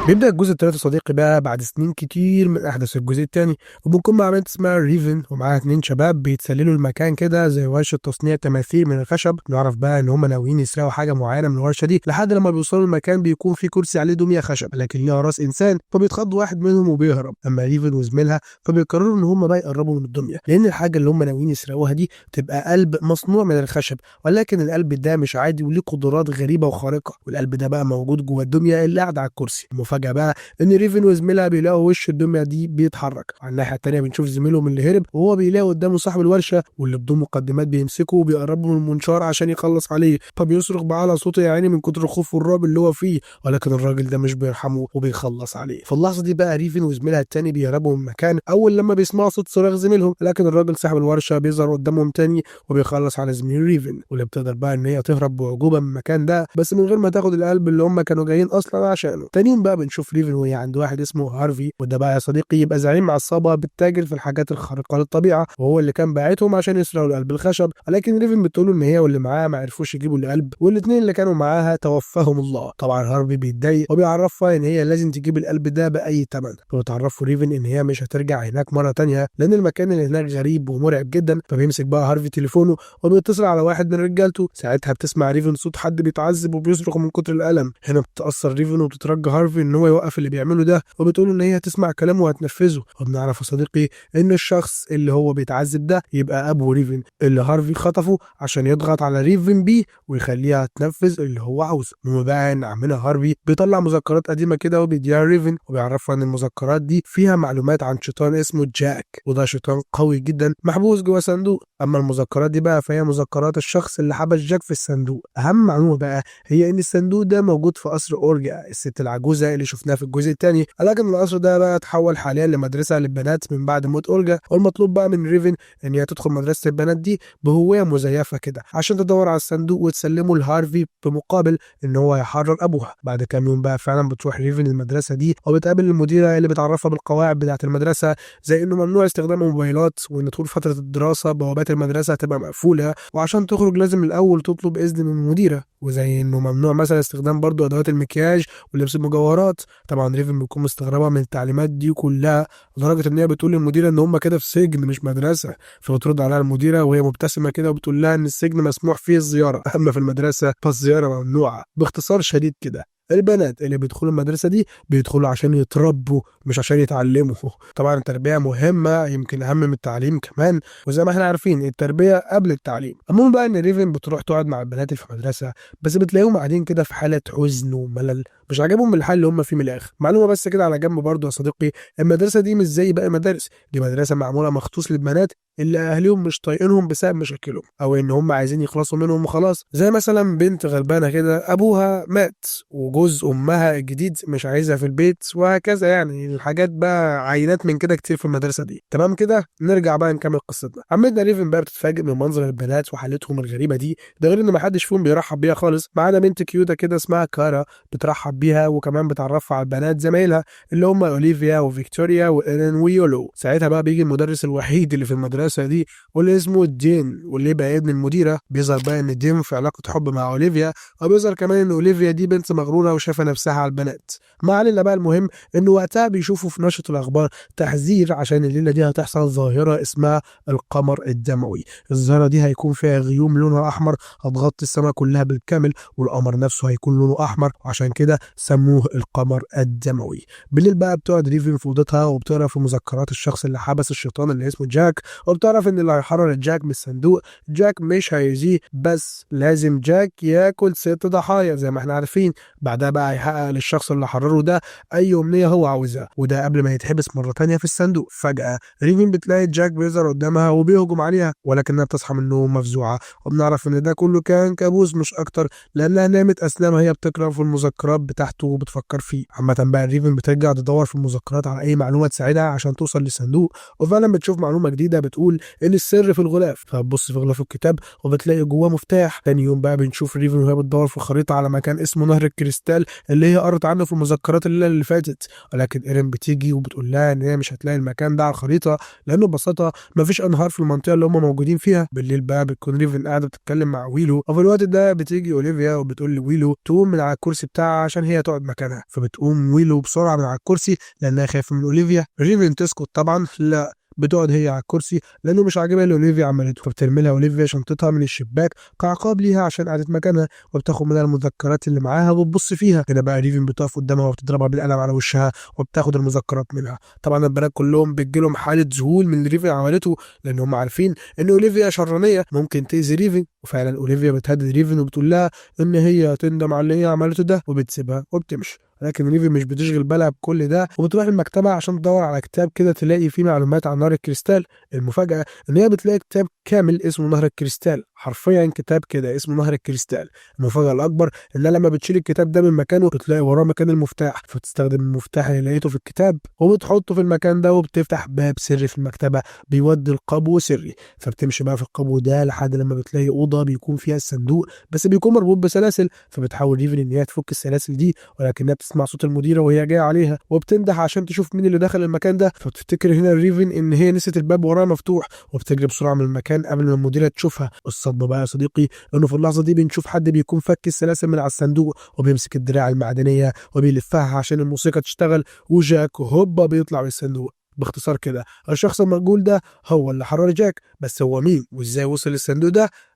بيبدأ الجزء الثالث صديقي بقى بعد سنين كتير من أحداث الجزء الثاني، وبنكون مع بنت اسمها ريفن ومعاها 2 شباب بيتسللوا المكان كده زي ورشة تصنيع تماثيل من الخشب. نعرف بقى إن هم ناويين يسرقوا حاجة معينة من الورشة دي، لحد لما بيوصلوا المكان بيكون في كرسي عليه دمية خشب لكن ليها راس إنسان، فبيتخض واحد منهم وبيهرب. أما ريفن وزميلها فبيقرروا إن هم بقى يقربوا من الدمية، لأن الحاجة اللي هم ناويين يسرقوها دي تبقى قلب مصنوع من الخشب، ولكن القلب ده مش عادي وليه قدرات غريبة وخارقة، والقلب ده بقى موجود جوه الدمية اللي قاعدة على الكرسي. المفاجأة بقى ان ريفن وزميلها بيلاقوا وش الدميه دي بيتحرك. على الناحيه الثانيه بنشوف زميلهم اللي هرب وهو بيلاقي قدامه صاحب الورشه واللي بدون مقدمات بيمسكه وبيقربه من المنشار عشان يخلص عليه، فبيصرخ بعلى صوته يا عيني من كتر الخوف والرعب اللي هو فيه، ولكن الراجل ده مش بيرحمه وبيخلص عليه. في اللحظه دي بقى ريفن وزميلها الثاني بيهربوا من المكان اول لما بيسمعوا صوت صراخ زميلهم، لكن الراجل صاحب الورشه بيظهر قدامهم تاني وبيخلص على زميل ريفن، واللي بتقدر بقى ان هي تهرب بعجوبه من المكان ده بس من غير ما تاخد القلب اللي هم كانوا جايين اصلا عشانه. تانيين بقى بنشوف ريفن وهي عند واحد اسمه هارفي، وده بقى يا صديقي يبقى زعيم عصابه بتتاجر في الحاجات الخارقه للطبيعه، وهو اللي كان باعتهم عشان يسرقوا القلب الخشب. ولكن ريفن بتقول ان هي واللي معاها ما عرفوش يجيبوا القلب، والاثنين اللي كانوا معاها توفاهم الله. طبعا هارفي بيتضايق وبيعرفها ان هي لازم تجيب القلب ده باي ثمن، وبتعرفه ريفن ان هي مش هترجع هناك مره تانية لان المكان اللي هناك غريب ومرعب جدا. فبيمسك بقى هارفي تليفونه وبيتصل على واحد من رجالته. ساعتها بتسمع ريفن صوت حد بيتعذب وبيصرخ من كتر الالم. هنا بتتاثر ريفن وبتترجى هارفي ان هو يوقف اللي بيعمله ده، وبتقول ان هي هتسمع كلامه وهتنفذه. وبنعرف يا صديقي ان الشخص اللي هو بيتعذب ده يبقى ابو ريفن اللي هارفي خطفه عشان يضغط على ريفن بيه ويخليها تنفذ اللي هو عاوزه. المهم بقى ان عمنا هارفي بيطلع مذكرات قديمه كده وبيديها ريفن، وبيعرفها ان المذكرات دي فيها معلومات عن شيطان اسمه جاك، وده شيطان قوي جدا محبوس جوه صندوق. اما المذكرات دي بقى فهي مذكرات الشخص اللي حبس جاك في الصندوق. اهم معلومه بقى هي ان الصندوق ده موجود في قصر اورجا الست العجوزه اللي شفناها في الجزء الثاني، لكن القصر ده بقى اتحول حاليا لمدرسه للبنات من بعد موت اورجا. والمطلوب بقى من ريفن ان هي تدخل مدرسه البنات دي بهويه مزيفه كده عشان تدور على الصندوق وتسلمه لهارفي بمقابل ان هو يحرر ابوها. بعد كام يوم بقى فعلا بتروح ريفن المدرسه دي وبتقابل المديره اللي بتعرفها بالقواعد بتاعه المدرسه، زي انه ممنوع استخدام الموبايلات، وان طول فتره الدراسه بوابات المدرسه هتبقى مقفوله، وعشان تخرج لازم الاول تطلب اذن من المديره، وزي انه ممنوع مثلا استخدام برضو ادوات المكياج ولبس المجوهرات. طبعا ريفن بيكون مستغربه من التعليمات دي كلها لدرجه ان هي بتقول للمديره ان هم كده في سجن مش مدرسه. فبترد عليها المديره وهي مبتسمه كده وبتقول لها ان السجن مسموح فيه الزياره، اما في المدرسه فالزياره ممنوعه. باختصار شديد كده البنات اللي بيدخلوا المدرسة دي بيدخلوا عشان يتربوا مش عشان يتعلموا. طبعا التربية مهمة يمكن أهم من التعليم كمان، وزي ما احنا عارفين التربية قبل التعليم. المهم بقى إن ريفن بتروح تقعد مع البنات اللي في المدرسة، بس بتلاقيهم قاعدين كده في حالة حزن وملل، مش عاجبهم الحال اللي هم فيه من الآخر. معلومة بس كده على جنب برضو يا صديقي، المدرسة دي مش زي باقي المدارس، دي مدرسة معمولة مخصوص للبنات اللي اهاليهم مش طايقينهم بسبب مشاكلهم او ان هم عايزين يخلصوا منهم وخلاص. زي مثلا بنت غلبانه كده ابوها مات وجوز امها الجديد مش عايزها في البيت، وهكذا. يعني الحاجات بقى عينات من كده كتير في المدرسه دي. تمام كده، نرجع بقى نكمل قصتنا. عمتنا ريفن بقى بتتفاجئ من منظر البنات وحالتهم الغريبه دي، ده غير ان ما حدش فيهم بيرحب بيها خالص، ما عدا بنت كيوته كده اسمها كارا بترحب بيها وكمان بتعرفها على البنات زمايلها اللي هم اوليفيا وفيكتوريا وايرين ويولو. ساعتها بقى بيجي المدرس الوحيد اللي في المدرسه دي واللي اسمه دين، واللي بقى ابن المديره. بيظهر بقى ان دين في علاقه حب مع اوليفيا، وبيظهر كمان ان اوليفيا دي بنت مغروره وشايفه نفسها على البنات. ما علينا بقى، المهم انه وقتها بيشوفوا في نشره الاخبار تحذير عشان الليله دي هتحصل ظاهره اسمها القمر الدموي. الظاهره دي هيكون فيها غيوم لونها احمر هتغطي السماء كلها بالكامل، والقمر نفسه هيكون لونه احمر، وعشان كده سموه القمر الدموي. بالليل بقى بتقعد ريفن في اوضتها وبتقرا في مذكرات الشخص اللي حبس الشيطان اللي اسمه جاك، وبتعرف ان اللي هيحرر جاك من الصندوق جاك مش هيأذيه، بس لازم جاك ياكل 6 ضحايا زي ما احنا عارفين. بعدها بقى هيحقق للشخص اللي حرره ده اي امنيه هو عاوزها، وده قبل ما يتحبس مره تانية في الصندوق. فجاه ريفين بتلاقي جاك بيظهر قدامها وبيهجم عليها، ولكنها بتصحى من النوم مفزوعه، وبنعرف ان ده كله كان كابوس مش اكتر، لانها نامت اثناء ما هي بتقرا في المذكرات بتاعته وبتفكر فيه. عامه بقى ريفين بترجع تدور في المذكرات على اي معلومه تساعدها عشان توصل للصندوق، وفعلا بتشوف معلومه جديده بتقول ان السر في الغلاف. فبتبص في غلاف الكتاب وبتلاقي جواه مفتاح. تاني يوم بقى بنشوف ريفن وهي بتدور في خريطه على مكان اسمه نهر الكريستال اللي هي قرت عنه في المذكرات اللي فاتت، ولكن ايرين بتيجي وبتقول لها ان هي مش هتلاقي المكان ده على الخريطه لانه ببساطه مفيش انهار في المنطقه اللي هم موجودين فيها. بالليل بقى بتكون ريفن قاعده بتتكلم مع ويلو، وفي الوقت ده بتيجي اوليفيا وبتقول لويلو تقوم من على الكرسي بتاعها عشان هي تقعد مكانها. فبتقوم ويلو بسرعه من على الكرسي لانها خايفه من اوليفيا. ريفن تسكت طبعا، لا بتقعد هي على الكرسي لانه مش عاجبها اللي اوليفيا عملته. فبترمي لها اوليفيا شنطتها من الشباك كعقاب ليها عشان قعدت مكانها، وبتاخد منها المذكرات اللي معاها وبتبص فيها. هنا بقى ريفن بتقف قدامها وبتضربها بالقلم على وشها وبتاخد المذكرات منها. طبعا البنات كلهم بتجيلهم حاله ذهول من اللي ريفن عملته، لان هم عارفين ان اوليفيا شرانيه ممكن تاذي ريفن. وفعلا اوليفيا بتهدد ريفن وبتقول لها ان هي هتندم على اللي هي عملته ده، وبتسيبها وبتمشي. لكن ريفن مش بتشغل بالها بكل ده، وبتروح المكتبه عشان تدور على كتاب كده تلاقي فيه معلومات عن نهر الكريستال. المفاجاه ان هي بتلاقي كتاب كامل اسمه نهر الكريستال حرفيا كتاب كده اسمه نهر الكريستال. المفاجأة الأكبر إن لما بتشيل الكتاب ده من مكانه بتلاقي وراه مكان المفتاح، فتستخدم المفتاح اللي لقيته في الكتاب وبتحطه في المكان ده وبتفتح باب سري في المكتبة بيودي القبو سري. فبتمشي بقى في القبو ده لحد لما بتلاقي أوضة بيكون فيها الصندوق، بس بيكون مربوط بسلاسل. فبتحاول ريفن إن هي تفك السلاسل دي، ولكنها بتسمع صوت المديرة وهي جاية عليها وبتنده عشان تشوف مين اللي دخل المكان ده. فبتفتكر هنا ريفن إن هي نسيت الباب وراها مفتوح وبتجري بسرعة من المكان قبل ما المديرة تشوفها. الصدمة بقى يا صديقي إنه في اللحظة دي بنشوف حد بيكون فك السلاسل من على الصندوق وبيمسك الدراع المعدنية وبيلفها عشان الموسيقى تشتغل، وجاك هوبا بيطلع من الصندوق. باختصار كده الشخص المجهول ده هو اللي حرر جاك، بس هو مين وازاي وصل للصندوق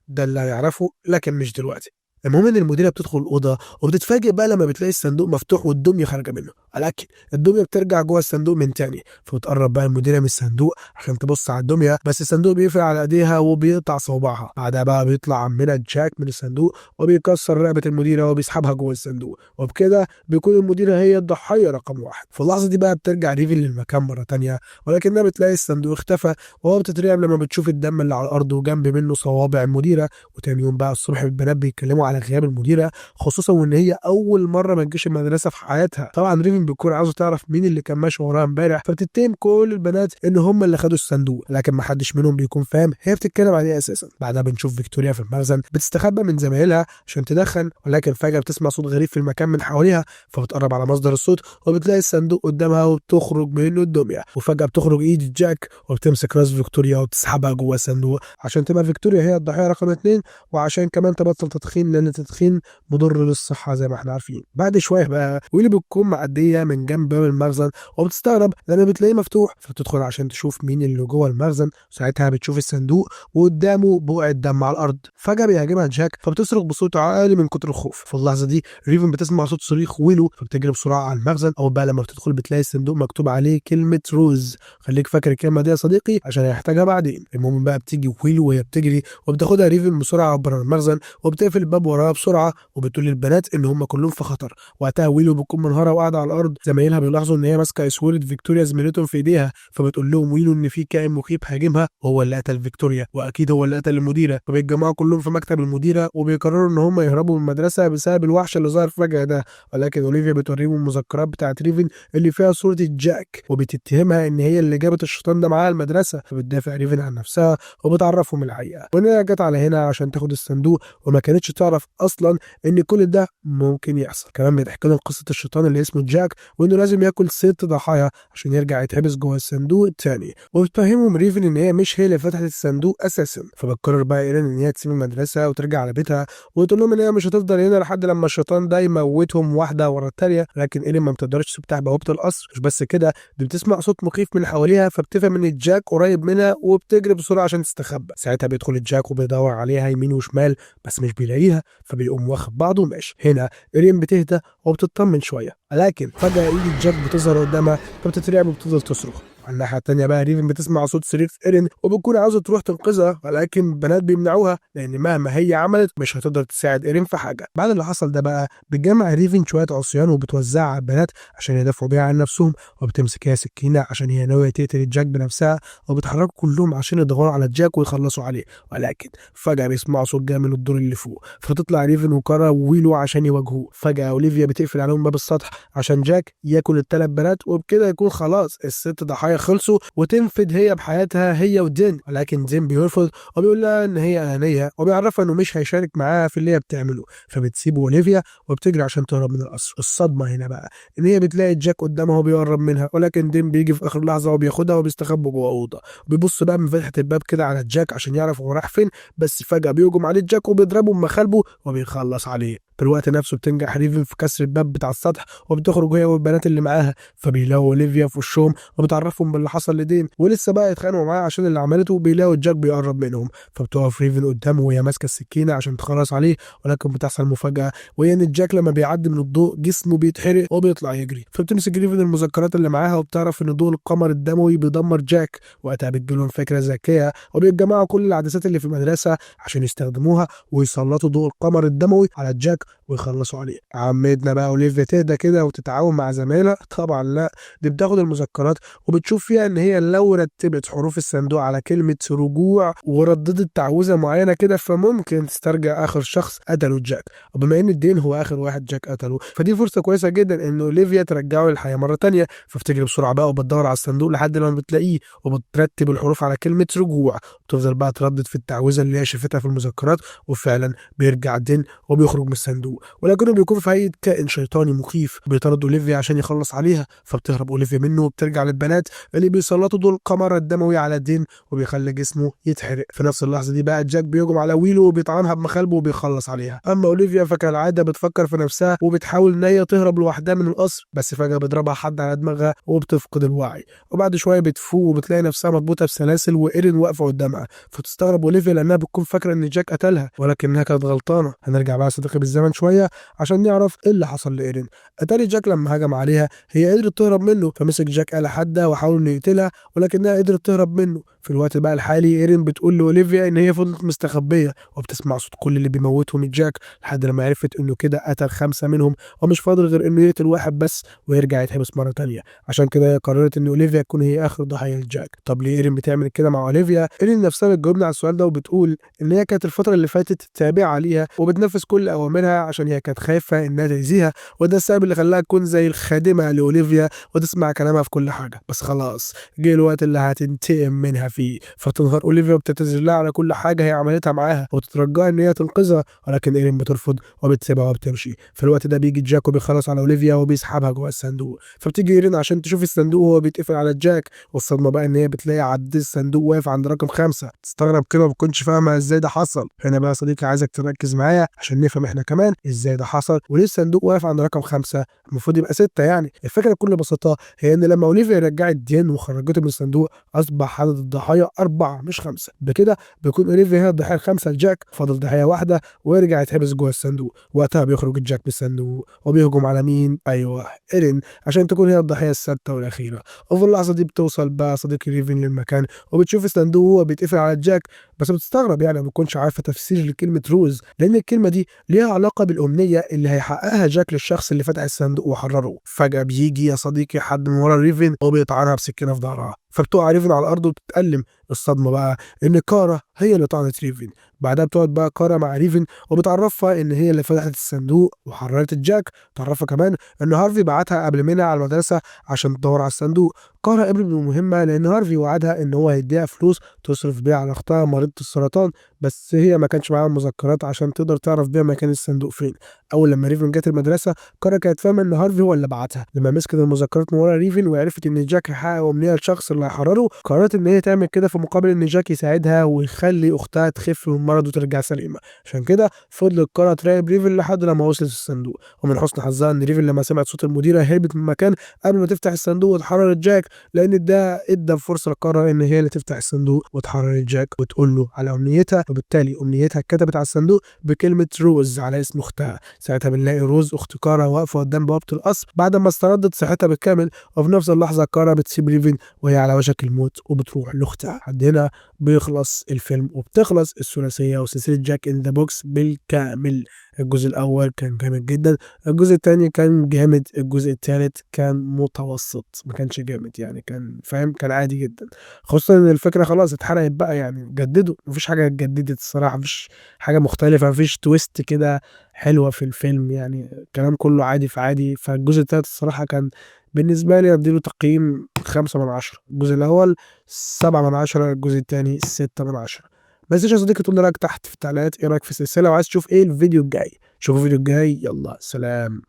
ده اللي هيعرفه لكن مش دلوقتي. المهم ان المديره بتدخل الاوضه وبتتفاجئ بقى لما بتلاقي الصندوق مفتوح والدميه خارجه منه، ولكن الدميه بترجع جوه الصندوق من تاني. فبتقرب بقى المديره من الصندوق عشان تبص على الدميه، بس الصندوق بيقفل على ايديها وبيقطع صوابعها. بعدها بقى بيطلع عمنا جاك من الصندوق وبيكسر رقبه المديره وبيسحبها جوه الصندوق، وبكده بيكون المديره هي الضحيه رقم 1. في اللحظه دي بقى بترجع ريفن للمكان مره تانيه، ولكنها بتلاقي الصندوق اختفى وهو بتترعب لما بتشوف الدم اللي على الارض وجنب منه صوابع المديره. وتاني يوم بقى الصبح البنات بيتكلموا على غياب المديره، خصوصا وان هي اول مره ما تجيش المدرسه في حياتها. طبعا ريفن بيكون عاوزه تعرف مين اللي كان ماشي وراها امبارح، فبتتهم كل البنات ان هم اللي خدوا الصندوق، لكن ما حدش منهم بيكون فاهم هي بتتكلم عن ايه اساسا. بعدها بنشوف فيكتوريا في المخزن بتستخبى من زمايلها عشان تدخن، ولكن فجاه بتسمع صوت غريب في المكان من حواليها، فبتقرب على مصدر الصوت وبتلاقي الصندوق قدامها وبتخرج منه الدميه. وفجاه بتخرج ايد جاك وبتمسك راس فيكتوريا وبتسحبها جوه الصندوق عشان تبقى فيكتوريا هي الضحيه رقم 2، وعشان كمان تبطل تدخين لان التدخين مضر للصحه زي ما احنا عارفين. بعد شويه بقى ويلي بتكون معديه من جنب باب المخزن وبتستغرب لما بتلاقيه مفتوح، فبتدخل عشان تشوف مين اللي جوه المخزن. ساعتها بتشوف الصندوق وقدامه بقعه دم على الارض. فجاه بيهاجمها جاك فبتصرخ بصوت عالي من كتر الخوف. في اللحظه دي ريفن بتسمع صوت صريخ ويلو فبتجري بسرعه على المخزن. اول بقى لما بتدخل بتلاقي الصندوق مكتوب عليه كلمه روز. خليك فاكر الكلمه دي يا صديقي عشان هيحتاجها بعدين. المهم بقى بتيجي ويلو وهي بتجري وبتاخدها ريفن بسرعه بره المخزن وبتقفل الباب وراها بسرعه وبتقول للبنات ان هم كلهم في خطر. وقتها ويلو بتكون منهاره وقاعده على الارض. زمايلها بيلاحظوا ان هي ماسكه اسوره فيكتوريا زميلتهم في ايديها، فبتقول لهم ويلو ان في كائن مخيف هاجمها وهو اللي قتل فيكتوريا، واكيد هو اللي قتل المديره. فبيتجمعوا كلهم في مكتب المديره وبيقرروا ان هم يهربوا من المدرسه بسبب الوحش اللي ظهر فجاه ده. ولكن اوليفيا بتوريهم المذكرات بتاعت ريفن اللي فيها صوره جاك وبتتهمها ان هي اللي جابت الشيطان ده معاها المدرسه، فبتدافع ريفن عن نفسها وبتعرفهم الحقيقه وان هي جت على هنا عشان تاخد الصندوق وما كانتش تعرف اصلا ان كل ده ممكن يحصل. كمان بتحكي لهم قصه الشيطان اللي اسمه جاك وانه لازم ياكل 6 ضحايا عشان يرجع يتحبس جوه الصندوق الثاني. وبتفهمهم ريفن ان هي مش هي اللي فتحت الصندوق اساسا. فبتقرر بقى ايرين ان هي تسيب المدرسه وترجع على بيتها وتقول لهم ان هي مش هتفضل هنا لحد لما الشيطان ده يموتهم واحده ورا الثانيه. لكن ايرين ما بتقدرش تفتح بوابه القصر. مش بس كده، دي بتسمع صوت مخيف من حواليها فبتفهم ان جاك قريب منها وبتجري بسرعه عشان تستخبى. ساعتها بيدخل جاك وبيدور عليها يمين وشمال بس مش بيلاقيها، فبيقوم واخد بعضه وماشي. هنا ايرين بتهدى وبتطمن شويه، لكن فجاه ايد جاك بتظهر قدامها فبتترعب وبتفضل تصرخ. على الناحيه الثانيه بقى ريفن بتسمع صوت صريخ ايرين وبتكون عاوزه تروح تنقذها، ولكن البنات بيمنعوها لان مهما هي عملت مش هتقدر تساعد ايرين في حاجه. بعد اللي حصل ده بقى بتجمع ريفن شويه عصيان وبتوزعها على البنات عشان يدافعوا بيها عن نفسهم، وبتمسك هي سكينه عشان هي ناويه تقتل جاك بنفسها، وبتحركوا كلهم عشان يدوروا على جاك ويخلصوا عليه. ولكن فجاه بيسمعوا صوت جاي من الدور اللي فوق، فتطلع ريفن وكارا وويلو عشان يواجهوه. فجاه اوليفيا بتقفل عليهم باب السطح عشان جاك ياكل ال3 بنات، وبكده يكون خلاص ال6 ضحايا خلصوا وتنفد هي بحياتها هي ودين. ولكن دين بيرفض وبيقول لها ان هي انانيه وبيعرفها انه مش هيشارك معاها في اللي هي بتعمله، فبتسيب اوليفيا وبتجري عشان تهرب من القصر. الصدمه هنا بقى ان هي بتلاقي جاك قدامها وبيقرب منها، ولكن دين بيجي في اخر لحظه وبياخدها وبيستخبوا جوه اوضه. وبيبص بقى من فتحه الباب كده على جاك عشان يعرف هو راح فين، بس فجاه بيهجم عليه جاك وبيضربه بمخالبه وبيخلص عليه. في الوقت نفسه بتنجح ريفن في كسر الباب بتاع السطح وبتخرج هي والبنات اللي معاها، فبيلاقوا اوليفيا في وشهم وبتعرفهم باللي حصل لدين، ولسه بقى يتخانقوا معاه عشان اللي عملته. بيلاقوا جاك بيقرب منهم، فبتقف ريفن قدامه وهي ماسكه السكينه عشان تخلص عليه. ولكن بتحصل مفاجاه وهي ان جاك لما بيعدي من الضوء جسمه بيتحرق وبيطلع يجري. فبتمسك ريفن المذكرات اللي معاها وبتعرف ان ضوء القمر الدموي بيدمر جاك. وقتها بتجيلهم فكره ذكيه وبيتجمعوا كل العدسات اللي في المدرسه عشان يستخدموها ويسلطوا ضوء القمر الدموي على جاك ويخلصوا عليه. عمتنا بقى اوليفيا تهدى كده وتتعاون مع زمايلها؟ طبعا لا، دي بتاخد المذكرات وبتشوف فيها ان هي لو رتبت حروف الصندوق على كلمة رجوع ورددت تعويذة معينة كده فممكن تسترجع اخر شخص قتله جاك، وبما ان الدين هو اخر واحد جاك قتله فدي فرصة كويسة جدا ان اوليفيا ترجعه للحياة مرة تانية. فبتجري بسرعة بقى وبتدور على الصندوق لحد لما بتلاقيه وبترتب الحروف على كلمة رجوع، وبتفضل بقى تردد في التعويذة اللي هي شافتها في المذكرات، وفعلا بيرجع الدين وبيخرج من الصندوق، ولكنه بيكون في هيئة كائن شيطاني مخيف بيطارد اوليفيا عشان يخلص عليها. فبتهرب اوليفيا منه وبترجع للبنات اللي بيسلطوا ضوء القمر الدموي على الدين وبيخلي جسمه يتحرق. في نفس اللحظة دي بقى جاك بيهجم على ويلو وبيطعنها بمخالبه وبيخلص عليها. اما اوليفيا فكالعادة بتفكر في نفسها وبتحاول ان هي تهرب لوحدها من القصر، بس فجأة بيضربها حد على دماغها وبتفقد الوعي، وبعد شوية بتفوق وبتلاقي نفسها مربوطة بسلاسل وايرين واقفة قدامها. فتستغرب اوليفيا لانها بتكون فاكرة ان جاك قتلها ولكنها كانت غلطانة. هنرجع بقى صديقي بالزمن شوية عشان نعرف ايه اللي حصل لايرين. اتاري جاك لما هجم عليها هي قدرت تهرب منه، فمسك جاك آلة حادة وحاول انه يقتلها ولكنها قدرت تهرب منه. في الوقت بقى الحالي ايرين بتقول لاوليفيا ان هي فضلت مستخبية وبتسمع صوت كل اللي بيموتهم جاك لحد لما عرفت انه كده قتل 5 منهم ومش فاضل غير انه يقتل واحد بس ويرجع يتحبس مرة تانية. عشان كده هي قررت ان اوليفيا تكون هي اخر ضحية لجاك. طب ليه ايرين بتعمل كده مع اوليفيا؟ ايرين نفسها بتجاوبنا على السؤال ده وبتقول ان هي كانت الفترة اللي فاتت تابعة ليها وبتنفذ كل اوامرها عشان هي كانت خايفة انها تأذيها، وده السبب اللي خلاها تكون زي الخادمة لاوليفيا وتسمع كلامها في كل حاجة. بس خلاص جه الوقت اللي هتنتقم منها فيه، فتنهار اوليفيا وبتعتذر لها على كل حاجة هي عملتها معاها وتترجاها ان هي تنقذها، ولكن ايرين بترفض وبتسيبها وبتمشي. في الوقت ده بيجي جاك وبيخلص على اوليفيا وبيسحبها جوه الصندوق، فبتيجي ايرين عشان تشوف الصندوق وهو بيتقفل على جاك، والصدمة بقى ان هي بتلاقي عد الصندوق واقف عند رقم 5. تستغرب كده وما بتكونش فاهمة ازاي ده حصل. هنا بقى يا صديقي عايزك تركز معايا عشان نفهم احنا كمان ازاي ده حصل وليه الصندوق واقف عند رقم 5 المفروض يبقى 6. يعني الفكرة بكل بساطة هي ان لما اوليفيا رجعت دين وخرجته من الصندوق اصبح عدد الضحايا 4 مش 5. بكده بيكون اوليفيا هي الضحية ال5 لجاك، فاضل ضحية واحدة ويرجع يتحبس جوه الصندوق. وقتها بيخرج جاك من الصندوق وبيهجم على مين؟ ايوه ايرين، عشان تكون هي الضحية السادسة والأخيرة. وفي اللحظة دي بتوصل بقى صديقي ريفين للمكان وبتشوف الصندوق وهو بيتقفل على جاك، بس بتستغرب يعني ما بتكونش عارفة تفسير لكلمة روز، لأن الكلمة دي ليها علاقة بالأمنية اللي هيحققها جاك للشخص اللي فتح الصندوق وحرره. فجأة بيجي يا صديقي حد من ورا ريفين وبيطعنها بسكينة في ظهرها، فبتقع ريفين على الأرض وبتتألم. الصدمة بقى إن كارا هي اللي طعنت ريفين. بعدها بتقعد بقى كارا مع ريفين وبتعرفها إن هي اللي فتحت الصندوق وحررت جاك. تعرفها كمان إن هارفي بعتها قبل منها على المدرسة عشان تدور على الصندوق. كارا قبلت بالمهمة لأن هارفي وعدها إن هو هيديها فلوس تصرف بيها على أختها مريضة السرطان، بس هي ما كانش معاها مذكرات عشان تقدر تعرف بيها مكان الصندوق فين. أول لما ريفين جت المدرسة كارا كانت فاهمة إن هارفي هو اللي بعتها. لما مسكت المذكرات من ورا ريفين وعرفت إن جاك هيحقق أمنية الشخص اللي هيحرره، قررت إن هي تعمل كده في مقابل إن جاك يساعدها ويخلي أختها تخف من مرض وترجع سليمة. عشان كده فضلت كارا تراقب ريفين لحد لما وصلت الصندوق، ومن حسن حظها إن ريفين لما سمعت صوت المديرة هربت من المكان قبل ما تفتح الصندوق وتحرر جاك، لأن ده ادى فرصة لكارا إن هي اللي تفتح الصندوق وتحرر جاك وتقول له على أمنيتها، وبالتالي أمنيتها اتكتبت على الصندوق بكلمة روز على اسم أختها. ساعتها بنلاقي روز أخت كارا واقفة قدام بوابة القصر بعد ما استردت صحتها بالكامل، وفي نفس اللحظة كارا بتسيب ريفين وهي على وشك الموت وبتروح لأختها. لحد هنا بيخلص الفيلم وبتخلص الثلاثية وسلسلة جاك إن ذا بوكس بالكامل. الجزء الأول كان جامد جدا، الجزء الثاني كان جامد، الجزء الثالث كان متوسط ما كانش جامد، يعني كان فاهم كان عادي جدا، خصوصا ان الفكرة خلاص اتحرقت بقى، يعني جددوا مفيش حاجة اتجددت الصراحة، مفيش حاجة مختلفة، مفيش تويست كده حلوة في الفيلم، يعني الكلام كله عادي في عادي. فالجزء الثالث الصراحة كان بالنسبة لي اديله تقييم 5/10. الجزء الأول 7/10، الجزء الثاني 6/10. بس يا صديقي تقول لي رأيك تحت في التعليقات، ايه رأيك في السلسلة وعايز تشوف ايه الفيديو الجاي؟ شوفوا الفيديو الجاي، يلا سلام.